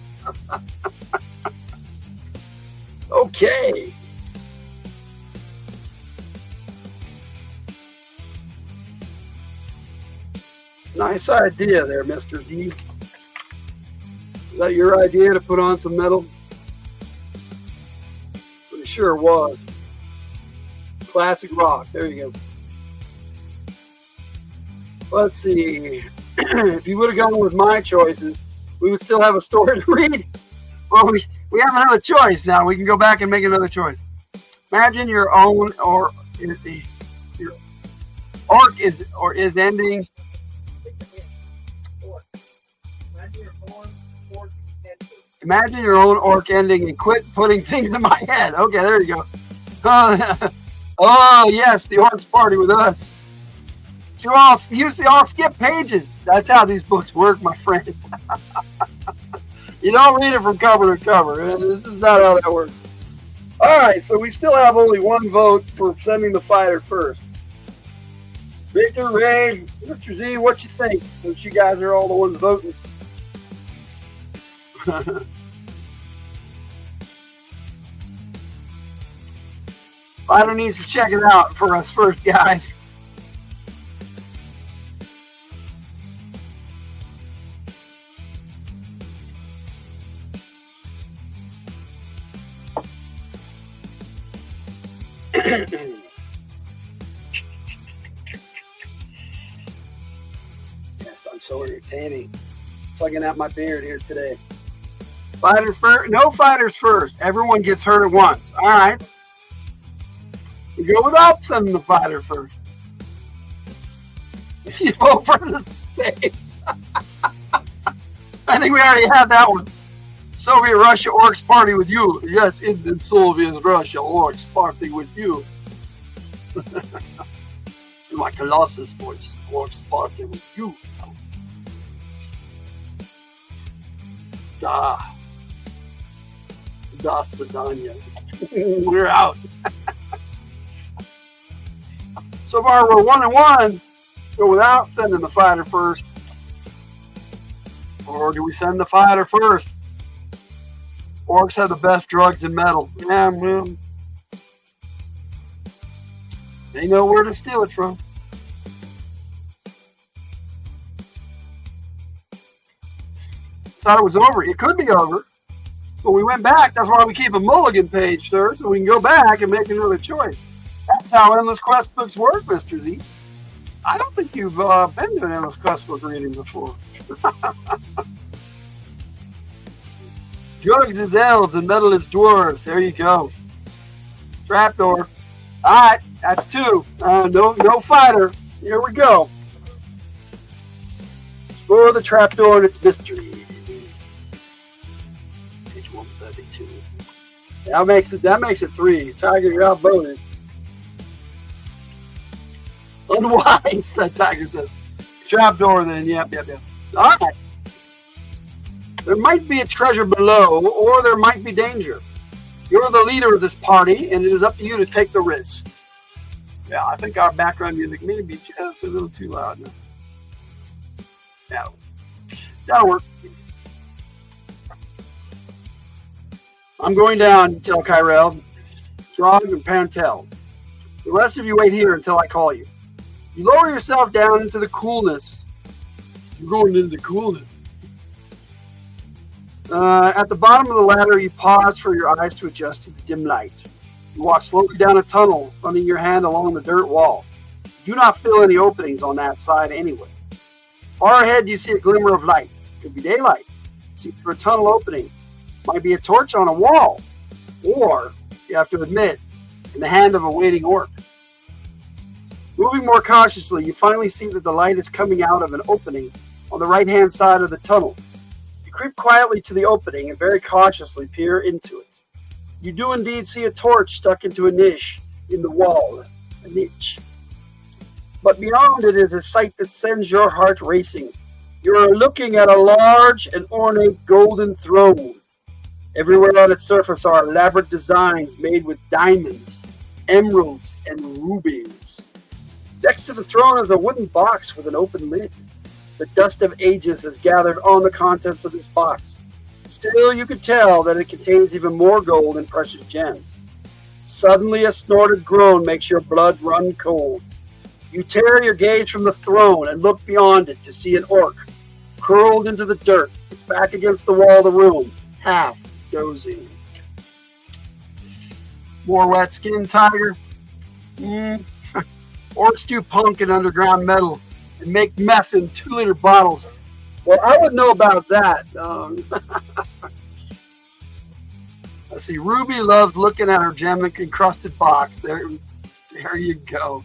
C: Okay. Nice idea there, Mr. Z. Is that your idea to put on some metal? Pretty sure it was. Classic rock. There you go. Let's see. If you would have gone with my choices, we would still have a story to read. Well, we have another choice now. We can go back and make another choice. Imagine your own your arc is ending. Imagine your own orc ending and quit putting things in my head. Okay, there you go. Oh yes, the orcs party with us. You all skip pages. That's how these books work, my friend. You don't read it from cover to cover. This is not how that works. All right, so we still have only one vote for sending the fighter first. Victor, Ray, Mr. Z, what you think? Since you guys are all the ones voting. Fighter needs to check it out for us first, guys. Yes, I'm so entertaining. Tugging out my beard here today. Fighter first. No fighters first. Everyone gets hurt at once. All right. We go without sending the fighter first. You vote for the safe. I think we already had that one. Soviet Russia orcs party with you. Yes, in Soviet Russia orcs party with you. In my Colossus voice, orcs party with you. Das Vidania. We're out. So far, we're 1-1. Go without sending the fighter first. Or do we send the fighter first? Orcs have the best drugs and metal. Yeah, man. They know where to steal it from. Thought it was over. It could be over. But we went back. That's why we keep a mulligan page, sir, so we can go back and make another choice. That's how Endless Quest books work, Mr. Z. I don't think you've been to an Endless Quest book reading before. Drugs is elves and metal is dwarves. There you go. Trapdoor. All right, that's 2. No fighter. Here we go. Explore the trapdoor and its mysteries. Page 132. That makes it 3. Tiger, you're outvoted. Unwise, that tiger says. Trapdoor then, yep. All right. There might be a treasure below, or there might be danger. You're the leader of this party, and it is up to you to take the risk. Yeah, I think our background music may be just a little too loud now. Yeah, that'll work. I'm going down, you tell Kyrell, Drog, and Pantel. The rest of you wait here until I call you. You lower yourself down into the coolness. You're going into the coolness. At the bottom of the ladder, you pause for your eyes to adjust to the dim light. You walk slowly down a tunnel, running your hand along the dirt wall. You do not feel any openings on that side anyway. Far ahead, you see a glimmer of light. It could be daylight. See through a tunnel opening. Might be a torch on a wall. Or, you have to admit, in the hand of a waiting orc. Moving more cautiously, you finally see that the light is coming out of an opening on the right-hand side of the tunnel. You creep quietly to the opening and very cautiously peer into it. You do indeed see a torch stuck into a niche in the wall. A niche. But beyond it is a sight that sends your heart racing. You are looking at a large and ornate golden throne. Everywhere on its surface are elaborate designs made with diamonds, emeralds, and rubies. Next to the throne is a wooden box with an open lid. The dust of ages has gathered on the contents of this box. Still, you can tell that it contains even more gold and precious gems. Suddenly, a snorted groan makes your blood run cold. You tear your gaze from the throne and look beyond it to see an orc, curled into the dirt, its back against the wall of the room, half dozing. More wet skin, tiger? Orcs do punk in underground metal and make meth in 2-liter bottles. Well, I would know about that. Let's see. Ruby loves looking at her gem-encrusted box. There you go.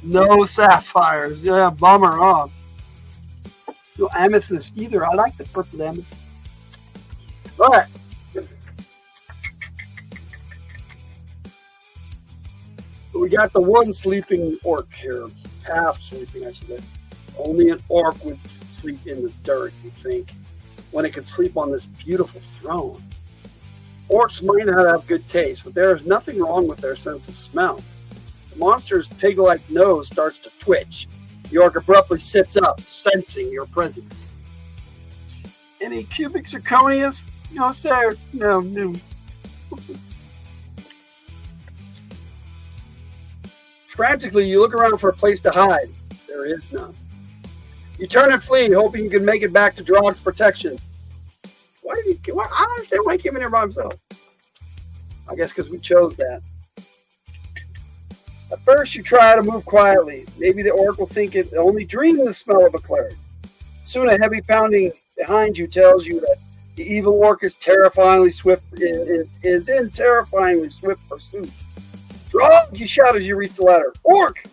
C: No sapphires. Yeah, bummer, huh? No amethyst either. I like the purple amethyst. All right. We got the one sleeping orc here. Half sleeping, I should say. Only an orc would sleep in the dirt, you'd think, when it could sleep on this beautiful throne. Orcs might not have good taste, but there is nothing wrong with their sense of smell. The monster's pig-like nose starts to twitch. The orc abruptly sits up, sensing your presence. Any cubic zirconias? No, sir. No. Frantically, you look around for a place to hide. There is none. You turn and flee, hoping you can make it back to Drog's protection. Why did he? I don't understand why he came in here by himself. I guess because we chose that. At first, you try to move quietly. Maybe the orc will think it only dreamed the smell of a cleric. Soon, a heavy pounding behind you tells you that the evil orc is terrifyingly swift. It is in terrifyingly swift pursuit. Drog! You shout as you reach the ladder. Orc!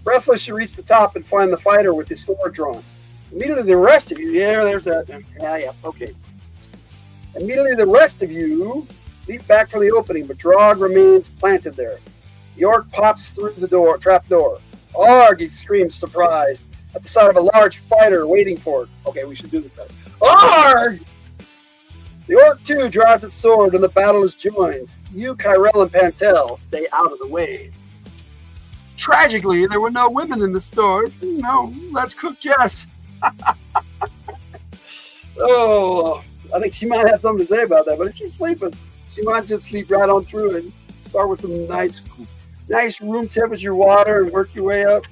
C: Breathless, you reach the top and find the fighter with his sword drawn. Immediately, the rest of you. Yeah, there's that. Yeah. Okay. Immediately, the rest of you leap back from the opening, but Drog remains planted there. The orc pops through the trap door. Arg! He screams, surprised, at the sight of a large fighter waiting for it. Okay, we should do this better. Arg! The orc, too, draws its sword, and the battle is joined. You, Kyrell, and Pantel stay out of the way. Tragically, there were no women in the store. No, let's cook Jess. Oh, I think she might have something to say about that, but if she's sleeping, she might just sleep right on through and start with some nice room temperature water and work your way up.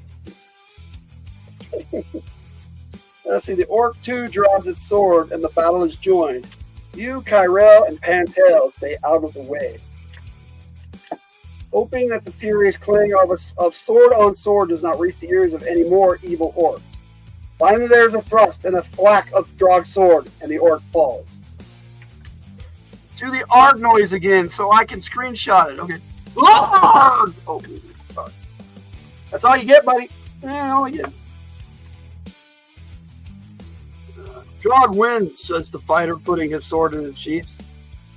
C: Let's see, the orc too draws its sword and the battle is joined. You, Kyrell, and Pantel stay out of the way. Hoping that the furious clang of sword on sword does not reach the ears of any more evil orcs. Finally, there's a thrust and a thwack of Drog's sword, and the orc falls. Do the arg noise again so I can screenshot it. Okay. Arg! Oh, sorry. That's all you get, buddy. Yeah, all you get. Drog wins, says the fighter, putting his sword in its sheath.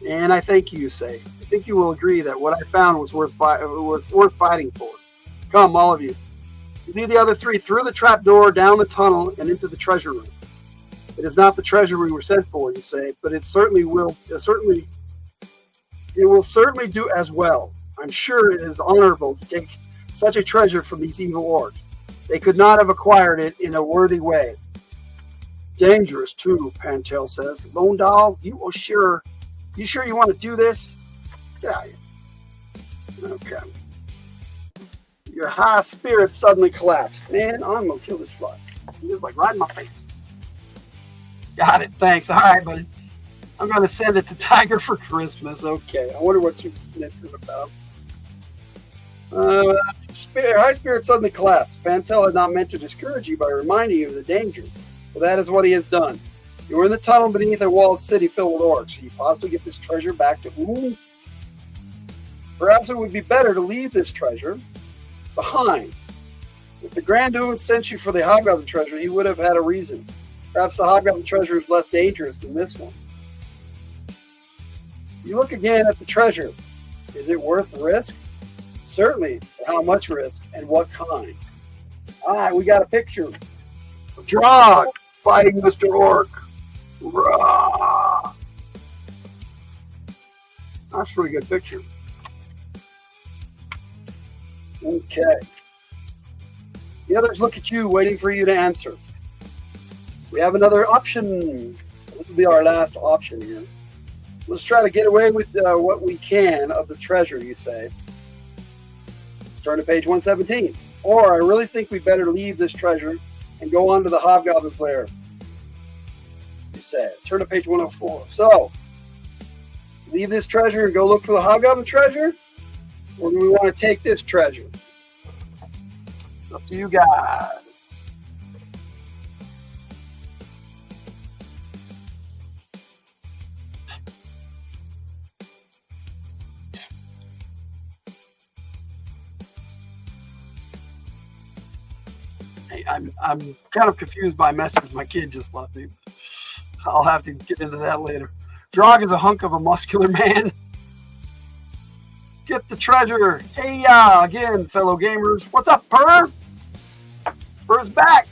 C: And I thank you, say. I think you will agree that what I found was worth fighting for. Come, all of you. You lead the other three through the trap door, down the tunnel, and into the treasure room. It is not the treasure we were sent for, you say, but it will certainly do as well. I'm sure it is honorable to take such a treasure from these evil orcs. They could not have acquired it in a worthy way. Dangerous too, Pantel says. Lone Dog, you sure you want to do this? Get out of here. Okay. Your high spirits suddenly collapsed. Man, I'm gonna kill this fly. He was like right in my face. Got it. Thanks. All right, buddy. I'm gonna send it to Tiger for Christmas. Okay. I wonder what you sniffing about. High spirits suddenly collapsed. Pantel had not meant to discourage you by reminding you of the danger. Well, that is what he has done. You were in the tunnel beneath a walled city filled with orcs. Can you possibly get this treasure back to whom? Perhaps it would be better to leave this treasure behind. If the Grand Oon sent you for the Hobgoblin treasure, he would have had a reason. Perhaps the Hobgoblin treasure is less dangerous than this one. You look again at the treasure. Is it worth the risk? Certainly. But how much risk and what kind? All right, we got a picture of Drog fighting Mr. Orc. Rah! That's a pretty good picture. Okay. The others look at you, waiting for you to answer. We have another option. This will be our last option here. Let's try to get away with what we can of this treasure, you say. Turn to page 117. Or I really think we better leave this treasure and go on to the Hobgoblin's lair. You say. Turn to page 104. So, leave this treasure and go look for the Hobgoblin treasure? Or do we want to take this treasure? It's up to you guys. Hey, I'm kind of confused by a message my kid just left me. I'll have to get into that later. Drog is a hunk of a muscular man. Get the treasure. Hey, again, fellow gamers. What's up, Purr? Purr's back.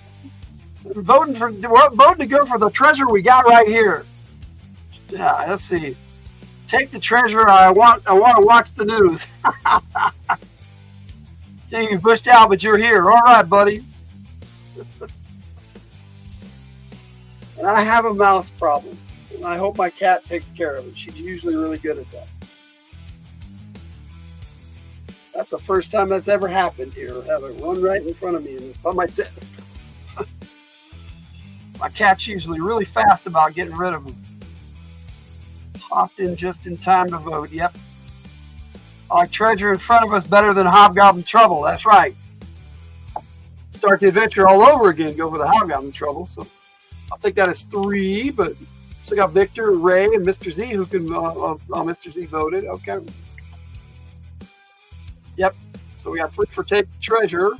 C: Voting to go for the treasure we got right here. Yeah, let's see. Take the treasure. I want to watch the news. Think you pushed out, but you're here. All right, buddy. And I have a mouse problem. And I hope my cat takes care of it. She's usually really good at that. That's the first time that's ever happened here. I have it run right in front of me and on my desk. My cat's usually really fast about getting rid of them. Hopped in just in time to vote. Yep. I like treasure in front of us better than Hobgoblin trouble. That's right. Start the adventure all over again. Go for the Hobgoblin trouble. So I'll take that as 3. But still got Victor, Ray, and Mr. Z who can. Mr. Z voted. Okay. Yep. So we got 3 for take the treasure.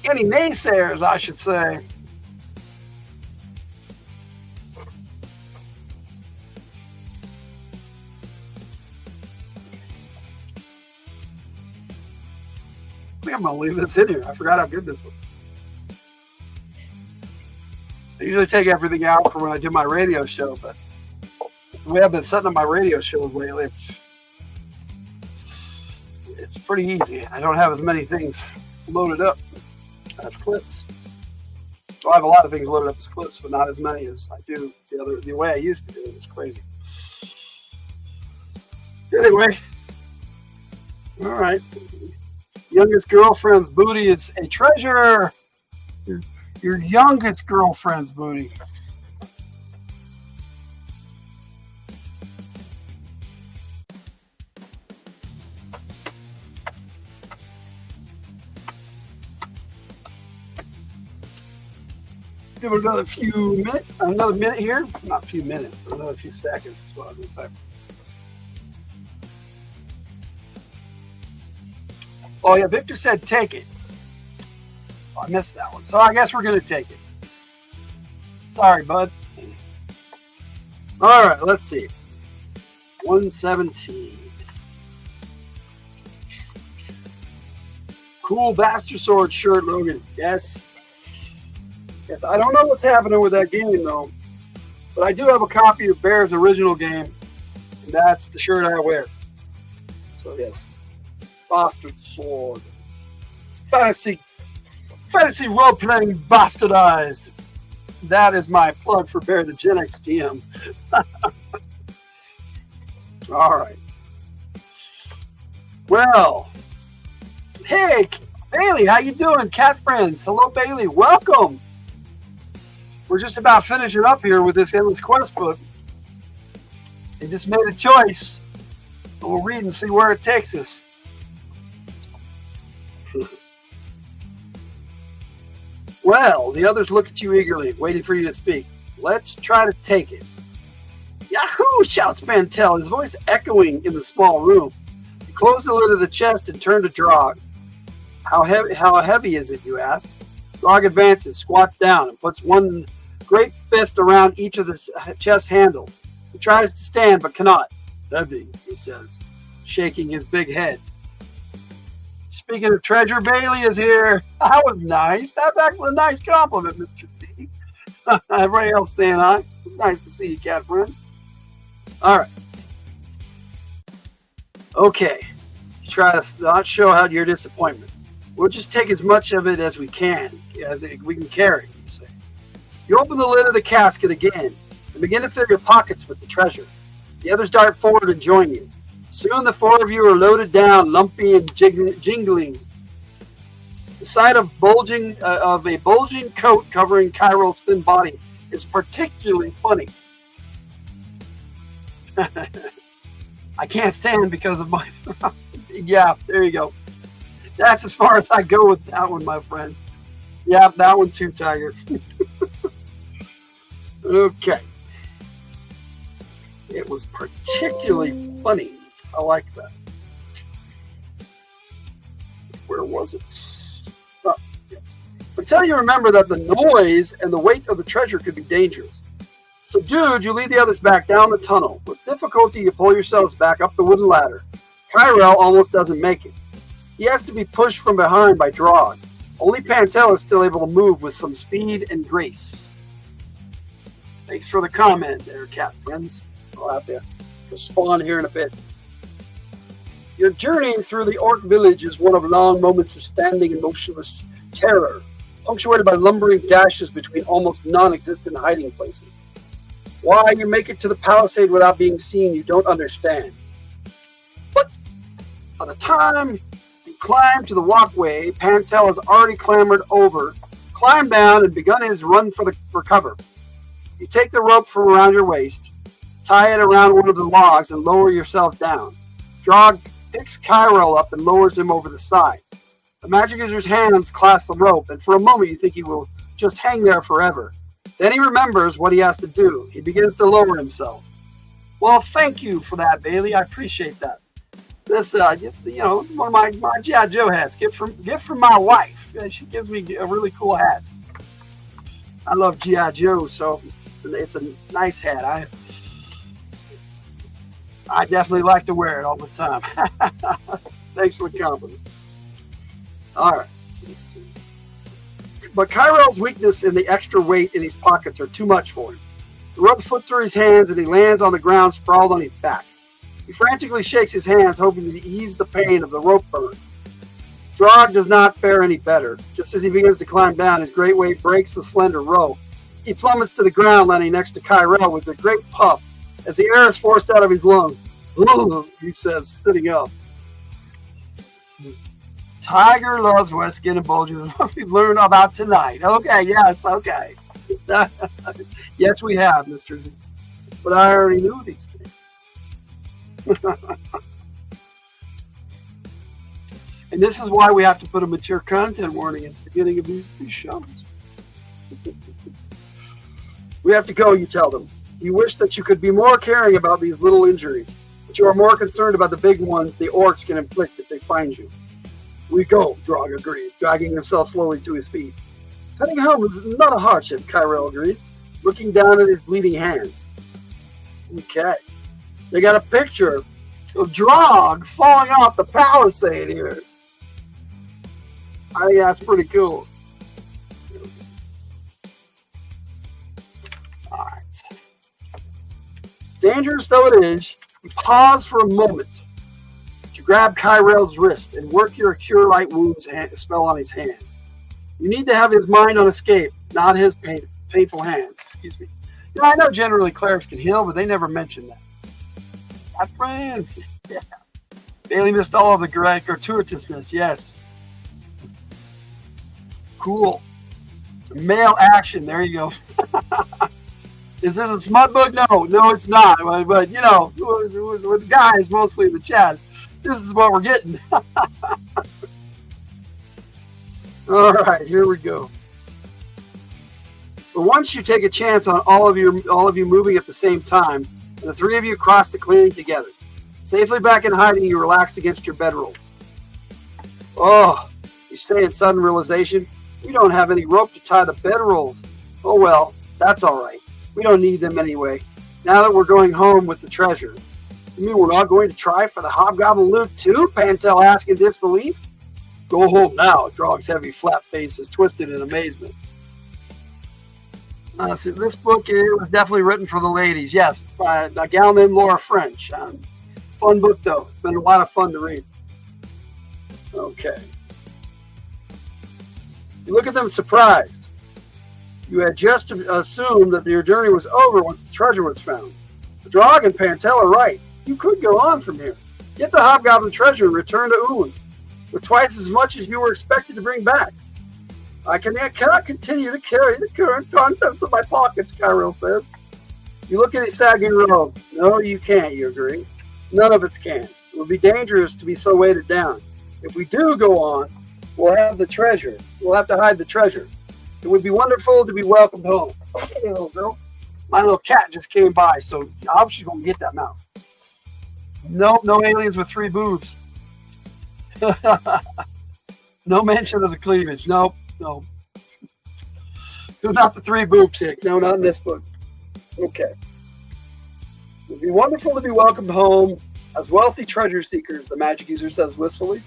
C: Any naysayers, I should say. I think I'm going to leave this in here. I forgot how good this was. I usually take everything out for when I do my radio show, but the way I've been setting up my radio shows lately, it's pretty easy. I don't have as many things loaded up as clips. So I have a lot of things loaded up as clips, but not as many as I do the way I used to do it. It's crazy. Anyway, all right. Youngest girlfriend's booty is a treasure. Your youngest girlfriend's booty. Give it another few minutes, another minute here. Not a few minutes, but another few seconds is what I was going to say. Oh yeah, Victor said take it. So I missed that one. So I guess we're going to take it. Sorry, bud. All right, let's see. 117. Cool Bastard Sword shirt, Logan. Yes. Yes, I don't know what's happening with that game, though. But I do have a copy of Bear's original game, and that's the shirt I wear. So, yes. Bastard Sword. Fantasy role-playing bastardized. That is my plug for Bear the Gen X GM. All right. Well, hey, Bailey, how you doing? Cat friends. Hello, Bailey. Welcome. We're just about finishing up here with this Endless Quest book. They just made a choice. And we'll read and see where it takes us. Well, the others look at you eagerly, waiting for you to speak. Let's try to take it. Yahoo! Shouts Mantel, his voice echoing in the small room. He closed the lid of the chest and turned to Drog. How heavy is it, you ask? Drog advances, squats down, and puts one great fist around each of the chest handles. He tries to stand, but cannot. Heavy, he says, shaking his big head. Speaking of treasure, Bailey is here. That was nice. That's actually a nice compliment, Mr. C. Everybody else saying hi. It's nice to see you, cat friend. All right. Okay. Try to not show out your disappointment. We'll just take as much of it as we can, as we can carry, you say. You open the lid of the casket again and begin to fill your pockets with the treasure. The others dart forward and join you. Soon the four of you are loaded down, lumpy and jingling. The sight of a bulging coat covering Kyrill's thin body is particularly funny. I can't stand because of my... Yeah, there you go. That's as far as I go with that one, my friend. Yeah, that one too, Tiger. Okay. It was particularly funny. I like that. Where was it? Oh, yes. Until you remember that the noise and the weight of the treasure could be dangerous. Subdued, you lead the others back down the tunnel. With difficulty, you pull yourselves back up the wooden ladder. Kyrill almost doesn't make it. He has to be pushed from behind by Drog. Only Pantel is still able to move with some speed and grace. Thanks for the comment there, cat friends. I'll have to respond here in a bit. Your journey through the Orc village is one of long moments of standing and motionless terror, punctuated by lumbering dashes between almost non-existent hiding places. Why you make it to the palisade without being seen, you don't understand. But by the time you climb to the walkway, Pantel has already climbed down and begun his run for cover. You take the rope from around your waist, tie it around one of the logs, and lower yourself down. Drog picks Kyrill up and lowers him over the side. The magic user's hands clasp the rope, and for a moment you think he will just hang there forever. Then he remembers what he has to do. He begins to lower himself. Well, thank you for that, Bailey. I appreciate that. This, one of my G.I. Joe hats. Gift from my wife. She gives me a really cool hat. I love G.I. Joe, so it's a nice hat. I definitely like to wear it all the time. Thanks for the compliment. All right. Let's see. But Kyrill's weakness and the extra weight in his pockets are too much for him. The rope slips through his hands and he lands on the ground sprawled on his back. He frantically shakes his hands, hoping to ease the pain of the rope burns. Drog does not fare any better. Just as he begins to climb down, his great weight breaks the slender rope. He plummets to the ground, landing next to Kyrill with a great puff. As the air is forced out of his lungs, "Ooh," he says, sitting up. Tiger loves wet skin and bulges. We've learned about tonight. Okay, yes, okay. Yes, we have, Mr. Z. But I already knew these things. And this is why we have to put a mature content warning at the beginning of these shows. We have to go, you tell them. You wish that you could be more caring about these little injuries, but you are more concerned about the big ones the orcs can inflict if they find you. We go, Drog agrees, dragging himself slowly to his feet. Heading home is not a hardship, Kyrill agrees, looking down at his bleeding hands. Okay. They got a picture of Drog falling off the palisade here. I think that's pretty cool. All right. Dangerous though it is, you pause for a moment to grab Kyrell's wrist and work your Cure Light Wounds spell on his hands. You need to have his mind on escape, not his painful hands. Excuse me. Yeah, I know generally clerics can heal, but they never mention that. My friends. Yeah. Bailey missed all of the gratuitousness. Yes. Cool. Male action. There you go. Is this a smut book? No, it's not. But you know, with guys mostly in the chat, this is what we're getting. All right, here we go. But once you take a chance on all of you moving at the same time, and the three of you cross the clearing together, safely back in hiding, you relaxed against your bedrolls. Oh, you say in sudden realization, we don't have any rope to tie the bedrolls. Oh well, that's all right. We don't need them anyway. Now that we're going home with the treasure. You mean we're not going to try for the hobgoblin loot too? Pantel asked in disbelief. Go home now. Drog's heavy flat face is twisted in amazement. See, this book was definitely written for the ladies. Yes, by a gal named Laura French. Fun book though. It's been a lot of fun to read. Okay. You look at them surprised. You had just assumed that your journey was over once the treasure was found. The Drog and Pantel are right. You could go on from here. Get the hobgoblin treasure and return to Uwin with twice as much as you were expected to bring back. I cannot continue to carry the current contents of my pockets, Kyrell says. You look at his sagging robe. No, you can't, you agree. None of us can. It would be dangerous to be so weighted down. If we do go on, we'll have the treasure. We'll have to hide the treasure. It would be wonderful to be welcomed home. Okay, little girl. My little cat just came by, so I hope she's going to get that mouse. Nope, no aliens with 3 boobs. No mention of the cleavage. Nope. No. Not the 3 boob chick. No, not in this book. Okay. It would be wonderful to be welcomed home as wealthy treasure seekers, the magic user says wistfully.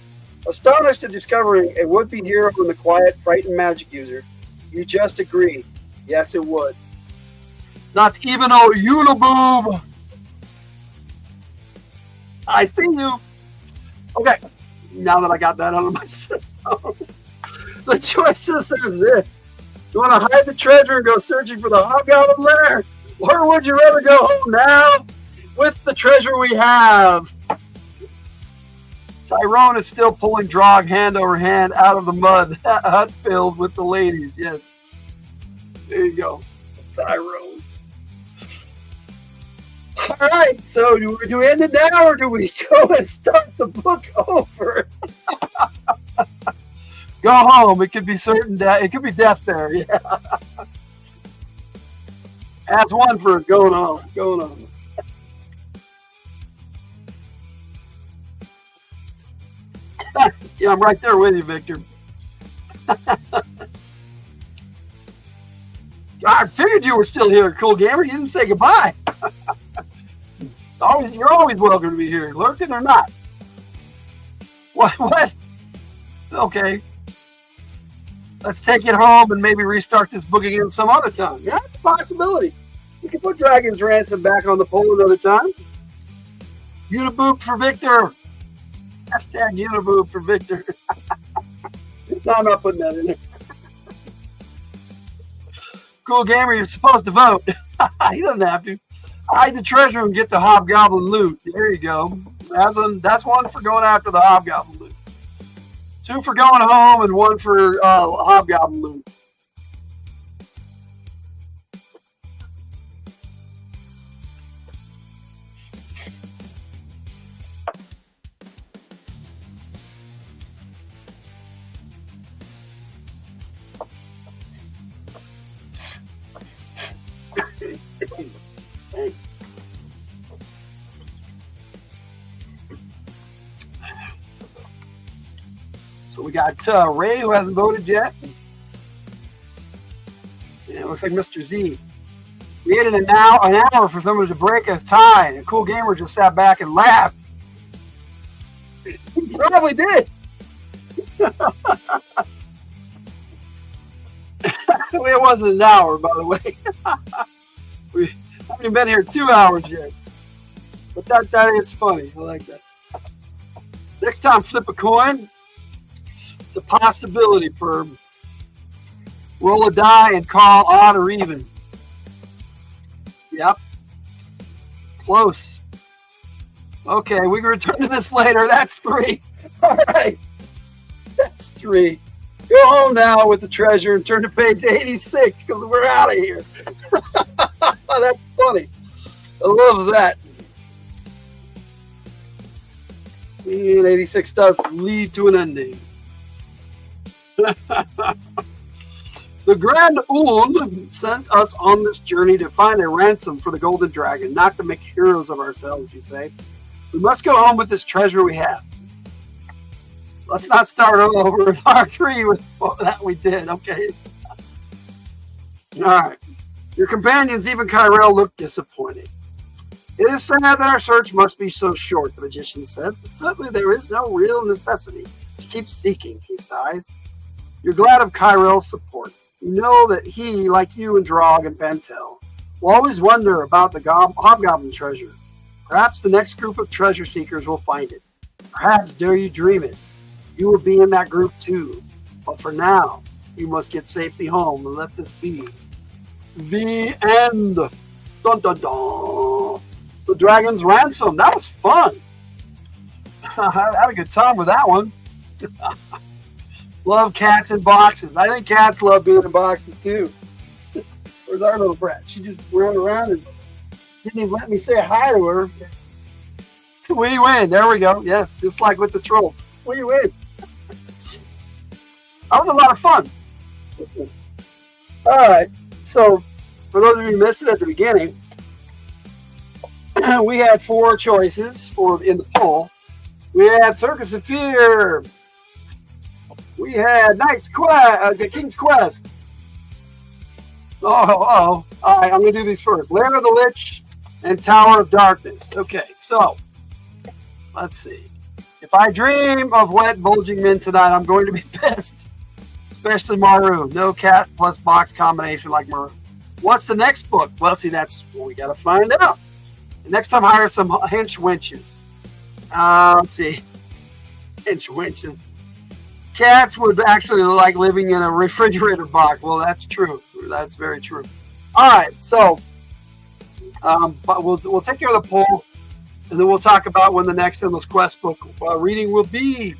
C: Astonished at discovering a would-be hero in the quiet, frightened magic user, you just agree. Yes, it would. Not even a uniboob. I see you. Okay. Now that I got that out of my system. The choices are this. You want to hide the treasure and go searching for the hobgoblin lair? Or would you rather go home now with the treasure we have? Tyrone is still pulling Drog hand over hand out of the mud, hut filled with the ladies. Yes. There you go. Tyrone. All right. So do we end it now or do we go and start the book over? Go home. It could be certain death. It could be death there. Yeah. That's one for going on. Going on. Yeah, I'm right there with you, Victor. I figured you were still here, Cool Gamer. You didn't say goodbye. You're always welcome to be here, lurking or not. What? Okay. Let's take it home and maybe restart this book again some other time. Yeah, it's a possibility. We can put Dragon's Ransom back on the pole another time. Uniboob for Victor. Hashtag Uniboob for Victor. No, I'm not putting that in there. Cool Gamer, you're supposed to vote. He doesn't have to. Hide the treasure and get the hobgoblin loot. There you go. That's one for going after the hobgoblin loot. 2 for going home and 1 for hobgoblin loot. So we got Ray, who hasn't voted yet. Yeah, it looks like Mr. Z. We waited an hour for someone to break us tie, and a Cool Gamer just sat back and laughed. He probably did. It wasn't an hour, by the way. We haven't been here 2 hours yet. But that is funny. I like that. Next time, flip a coin. It's a possibility, Perb. Roll a die and call odd or even. Yep. Close. Okay, we can return to this later. That's 3. All right. That's 3. Go home now with the treasure and turn to page 86 because we're out of here. That's funny. I love that. And 86 does lead to an ending. The Grand Ulm sent us on this journey to find a ransom for the Golden Dragon, not to make heroes of ourselves, you say. We must go home with this treasure we have. Let's not start all over. I agree with that we did. Okay. All right. Your companions, even Kyrell, look disappointed. It is sad that our search must be so short, the magician says, but certainly there is no real necessity to keep seeking, he sighs. You're glad of Kyrell's support. You know that he, like you and Drog and Pentel, will always wonder about the hobgoblin treasure. Perhaps the next group of treasure seekers will find it. Perhaps, dare you dream it, you will be in that group too. But for now, you must get safely home and let this be the end. Dun dun dun. The Dragon's Ransom. That was fun. I had a good time with that one. Love cats in boxes. I think cats love being in boxes too. Where's our little brat? She just ran around and didn't even let me say hi to her. We win. There we go. Yes, just like with the troll. We win. That was a lot of fun. All right. So, for those of you who missed it at the beginning, we had 4 choices in the poll. We had Circus of Fear. We had the King's Quest. All right, I'm going to do these first. Lair of the Lich and Tower of Darkness. Okay, so let's see. If I dream of wet, bulging men tonight, I'm going to be pissed. Especially Maru. No cat plus box combination like Maru. What's the next book? Well, see, that's what we got to find out. Next time, hire some hench wenches. Let's see. Hench wenches. Cats would actually like living in a refrigerator box. Well, that's true. That's very true. All right, so but we'll take care of the poll, and then we'll talk about when the next Endless Quest book reading will be.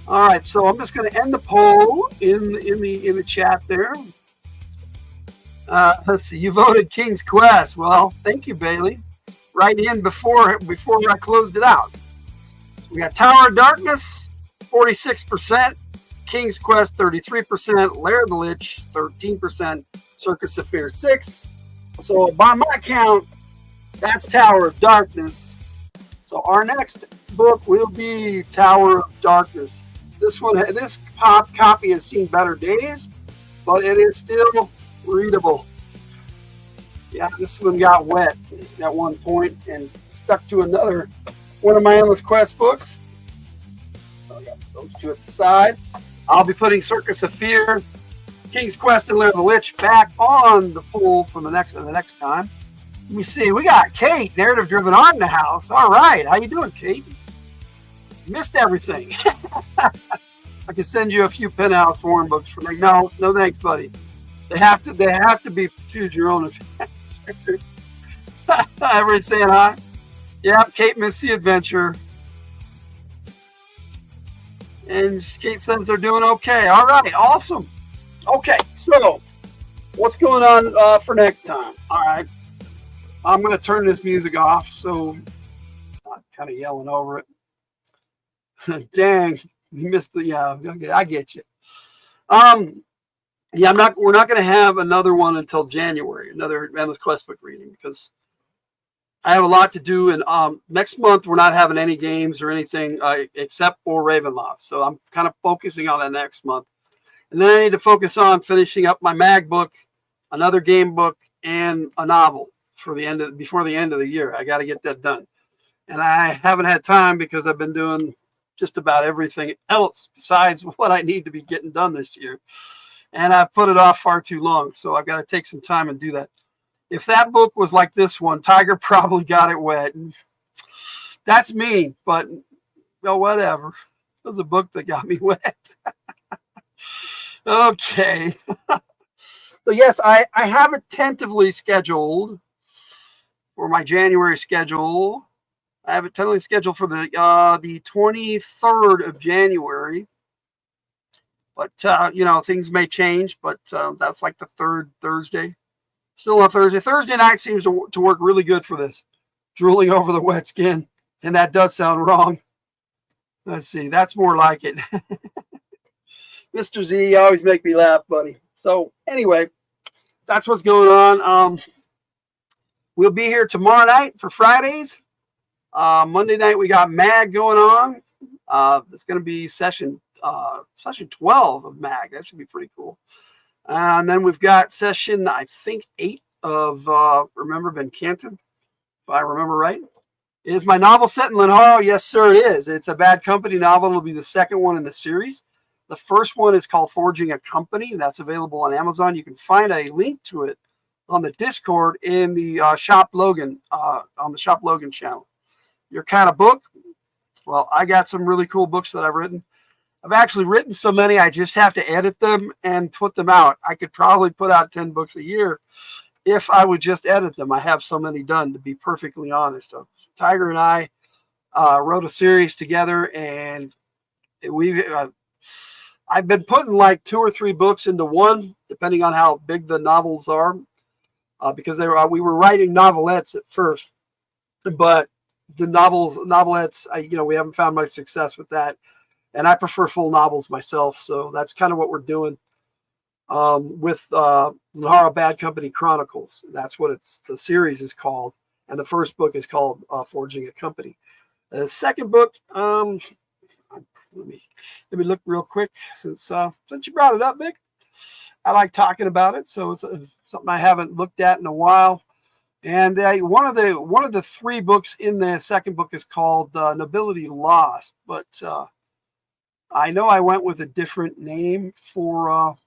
C: All right, so I'm just going to end the poll in the chat there. Let's see. You voted King's Quest. Well, thank you, Bailey. Right in before I closed it out. We got Tower of Darkness, 46%. King's Quest, 33%. Lair of the Lich, 13%. Circus of Fear, 6%. So by my count, that's Tower of Darkness. So our next book will be Tower of Darkness. This copy has seen better days, but it is still readable. Yeah, this one got wet at one point and stuck to another one of my Endless Quest books. So I got those 2 at the side. I'll be putting Circus of Fear, King's Quest, and Lair of the Lich back on the pool for the next time. Let me see. We got Kate, Narrative Driven Art in the house. All right, how you doing, Kate? Missed everything. I can send you a few Penthouse forum books for me. No thanks, buddy. They have to be choose your own. Everybody saying hi. Yep, Kate missed the adventure. And Kate says they're doing okay. All right, awesome. Okay, so what's going on for next time? All right, I'm going to turn this music off, so I'm kind of yelling over it. Dang, you missed the. Okay, I get you. Yeah, we're not going to have another one until January. Another Endless Quest book reading because I have a lot to do, and next month we're not having any games or anything except for Ravenloft. So I'm kind of focusing on that next month, and then I need to focus on finishing up my mag book, another game book, and a novel before the end of the year. I got to get that done, and I haven't had time because I've been doing just about everything else besides what I need to be getting done this year. and I put it off far too long. So I've got to take some time and do that. If that book was like this one, Tiger probably got it wet. That's mean, but well, whatever. It was a book that got me wet. Okay. So yes, I have it tentatively scheduled for my January schedule. I have it tentatively scheduled for the 23rd of January. But, you know, things may change, but that's like the third Thursday. Still on Thursday. Thursday night seems to work really good for this. Drooling over the wet skin. And that does sound wrong. Let's see. That's more like it. Mr. Z, you always make me laugh, buddy. So anyway, that's what's going on. We'll be here tomorrow night for Fridays. Monday night we got MAG going on. It's going to be session 12 of MAG. That should be pretty cool. And then we've got session, I think, 8 of Remember Ben Canton, if I remember right. Is my novel set in Lenharo? Yes, sir, it is. It's a Bad Company novel. It'll be the second one in the series. The first one is called Forging a Company, and that's available on Amazon. You can find a link to it on the Discord in the Shop Logan, on the Shop Logan channel. Your kind of book? Well, I got some really cool books that I've written. I've actually written so many, I just have to edit them and put them out. I could probably put out 10 books a year if I would just edit them. I have so many done, to be perfectly honest. So Tiger and I wrote a series together, and I've been putting like 2 or 3 books into one, depending on how big the novels are, because we were writing novelettes at first, but the novelettes, you know, we haven't found much success with that, and I prefer full novels myself. So that's kind of what we're doing with Lenharo Bad Company Chronicles. That's what the series is called, and the first book is called Forging a Company. The second book, let me look real quick since you brought it up, Mick. I like talking about it, so it's something I haven't looked at in a while. And one of the 3 books in the second book is called Nobility Lost, but I know I went with a different name for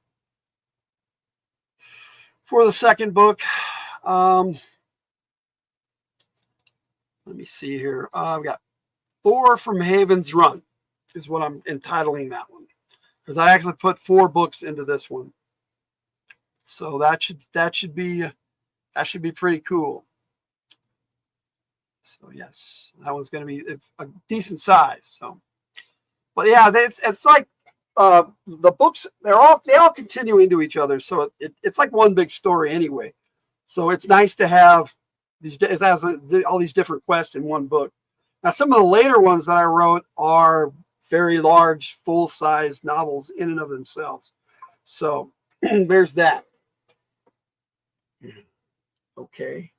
C: the second book. Let me see here. I've got 4 from Haven's Run is what I'm entitling that one, because I actually put 4 books into this one. So that should be pretty cool. So yes, that one's going to be a decent size. So, but yeah, it's like the books, they all continue into each other. So it's like one big story anyway. So it's nice to have it has all these different quests in one book. Now, some of the later ones that I wrote are very large, full-size novels in and of themselves. So there's that. Okay.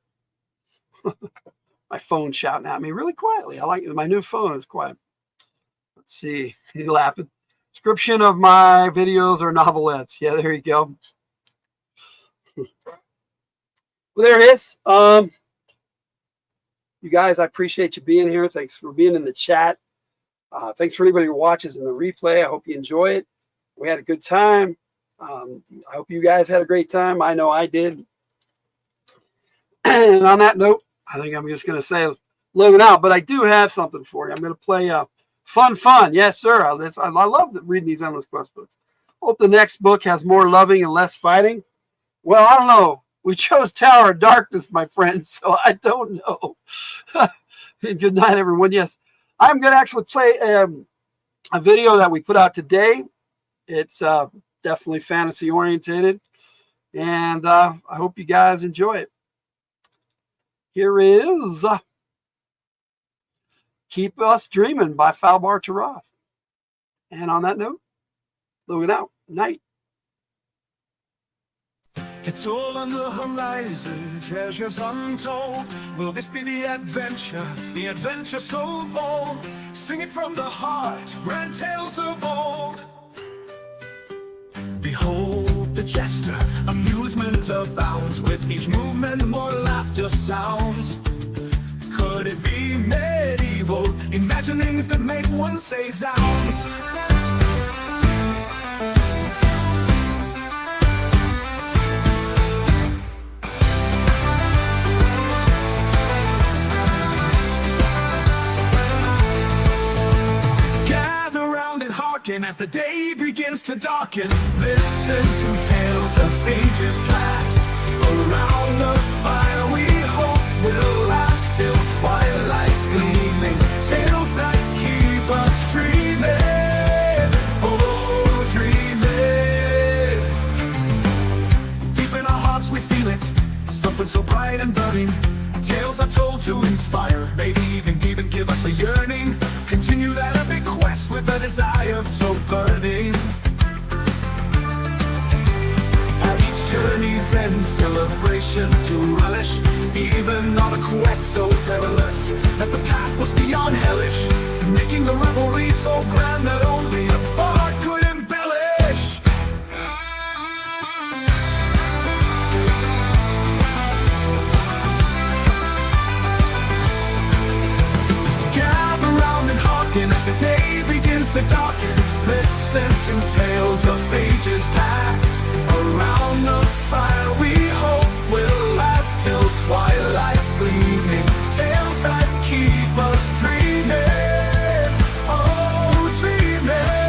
C: My phone's shouting at me really quietly. I like it. My new phone is quiet. Let's see. He's laughing. Description of my videos are novelettes. Yeah, there you go. Well, there it is. You guys, I appreciate you being here. Thanks for being in the chat. Thanks for anybody who watches in the replay. I hope you enjoy it. We had a good time. I hope you guys had a great time. I know I did. And on that note, I think I'm just going to say loading out, but I do have something for you. I'm going to play Fun. Yes, sir. I love reading these Endless Quest books. Hope the next book has more loving and less fighting. Well, I don't know. We chose Tower of Darkness, my friends, so I don't know. Good night, everyone. Yes, I'm going to actually play a video that we put out today. It's definitely fantasy oriented, and I hope you guys enjoy it. Here is Keep Us Dreaming by Falbar Taroth. And on that note, looking out. Night.
E: It's all on the horizon, treasures untold. Will this be the adventure so bold? Sing it from the heart, grand tales of old. Behold the jester, amusement abounds. With each movement more laughter sounds. Could it be medieval, imaginings that make one say zounds? as the day begins to darken. Listen to tales of ages past. Around the fire we hope will last till twilight's gleaming. Tales that keep us dreaming, oh dreaming. Deep in our hearts we feel it, something so bright and burning. Tales are told to inspire, maybe even give us a yearning. Continue that epic quest with a desire so burning. At each journey's end, celebrations to relish. Even on a quest so perilous, that the path was beyond hellish, making the revelry so grand that only a bard could embellish. Gather round and hearken as the day begins to darken. Listen to tales of ages past. Around the fire we hope will last till twilight's gleaming. Tales that keep us dreaming, oh dreaming.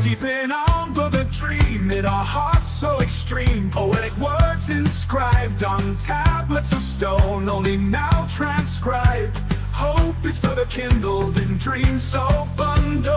E: Deep in our brother dream, in our hearts so extreme. Poetic words inscribed on tablets of stone, only now transcribed. Hope is further kindled in dreams so bundled.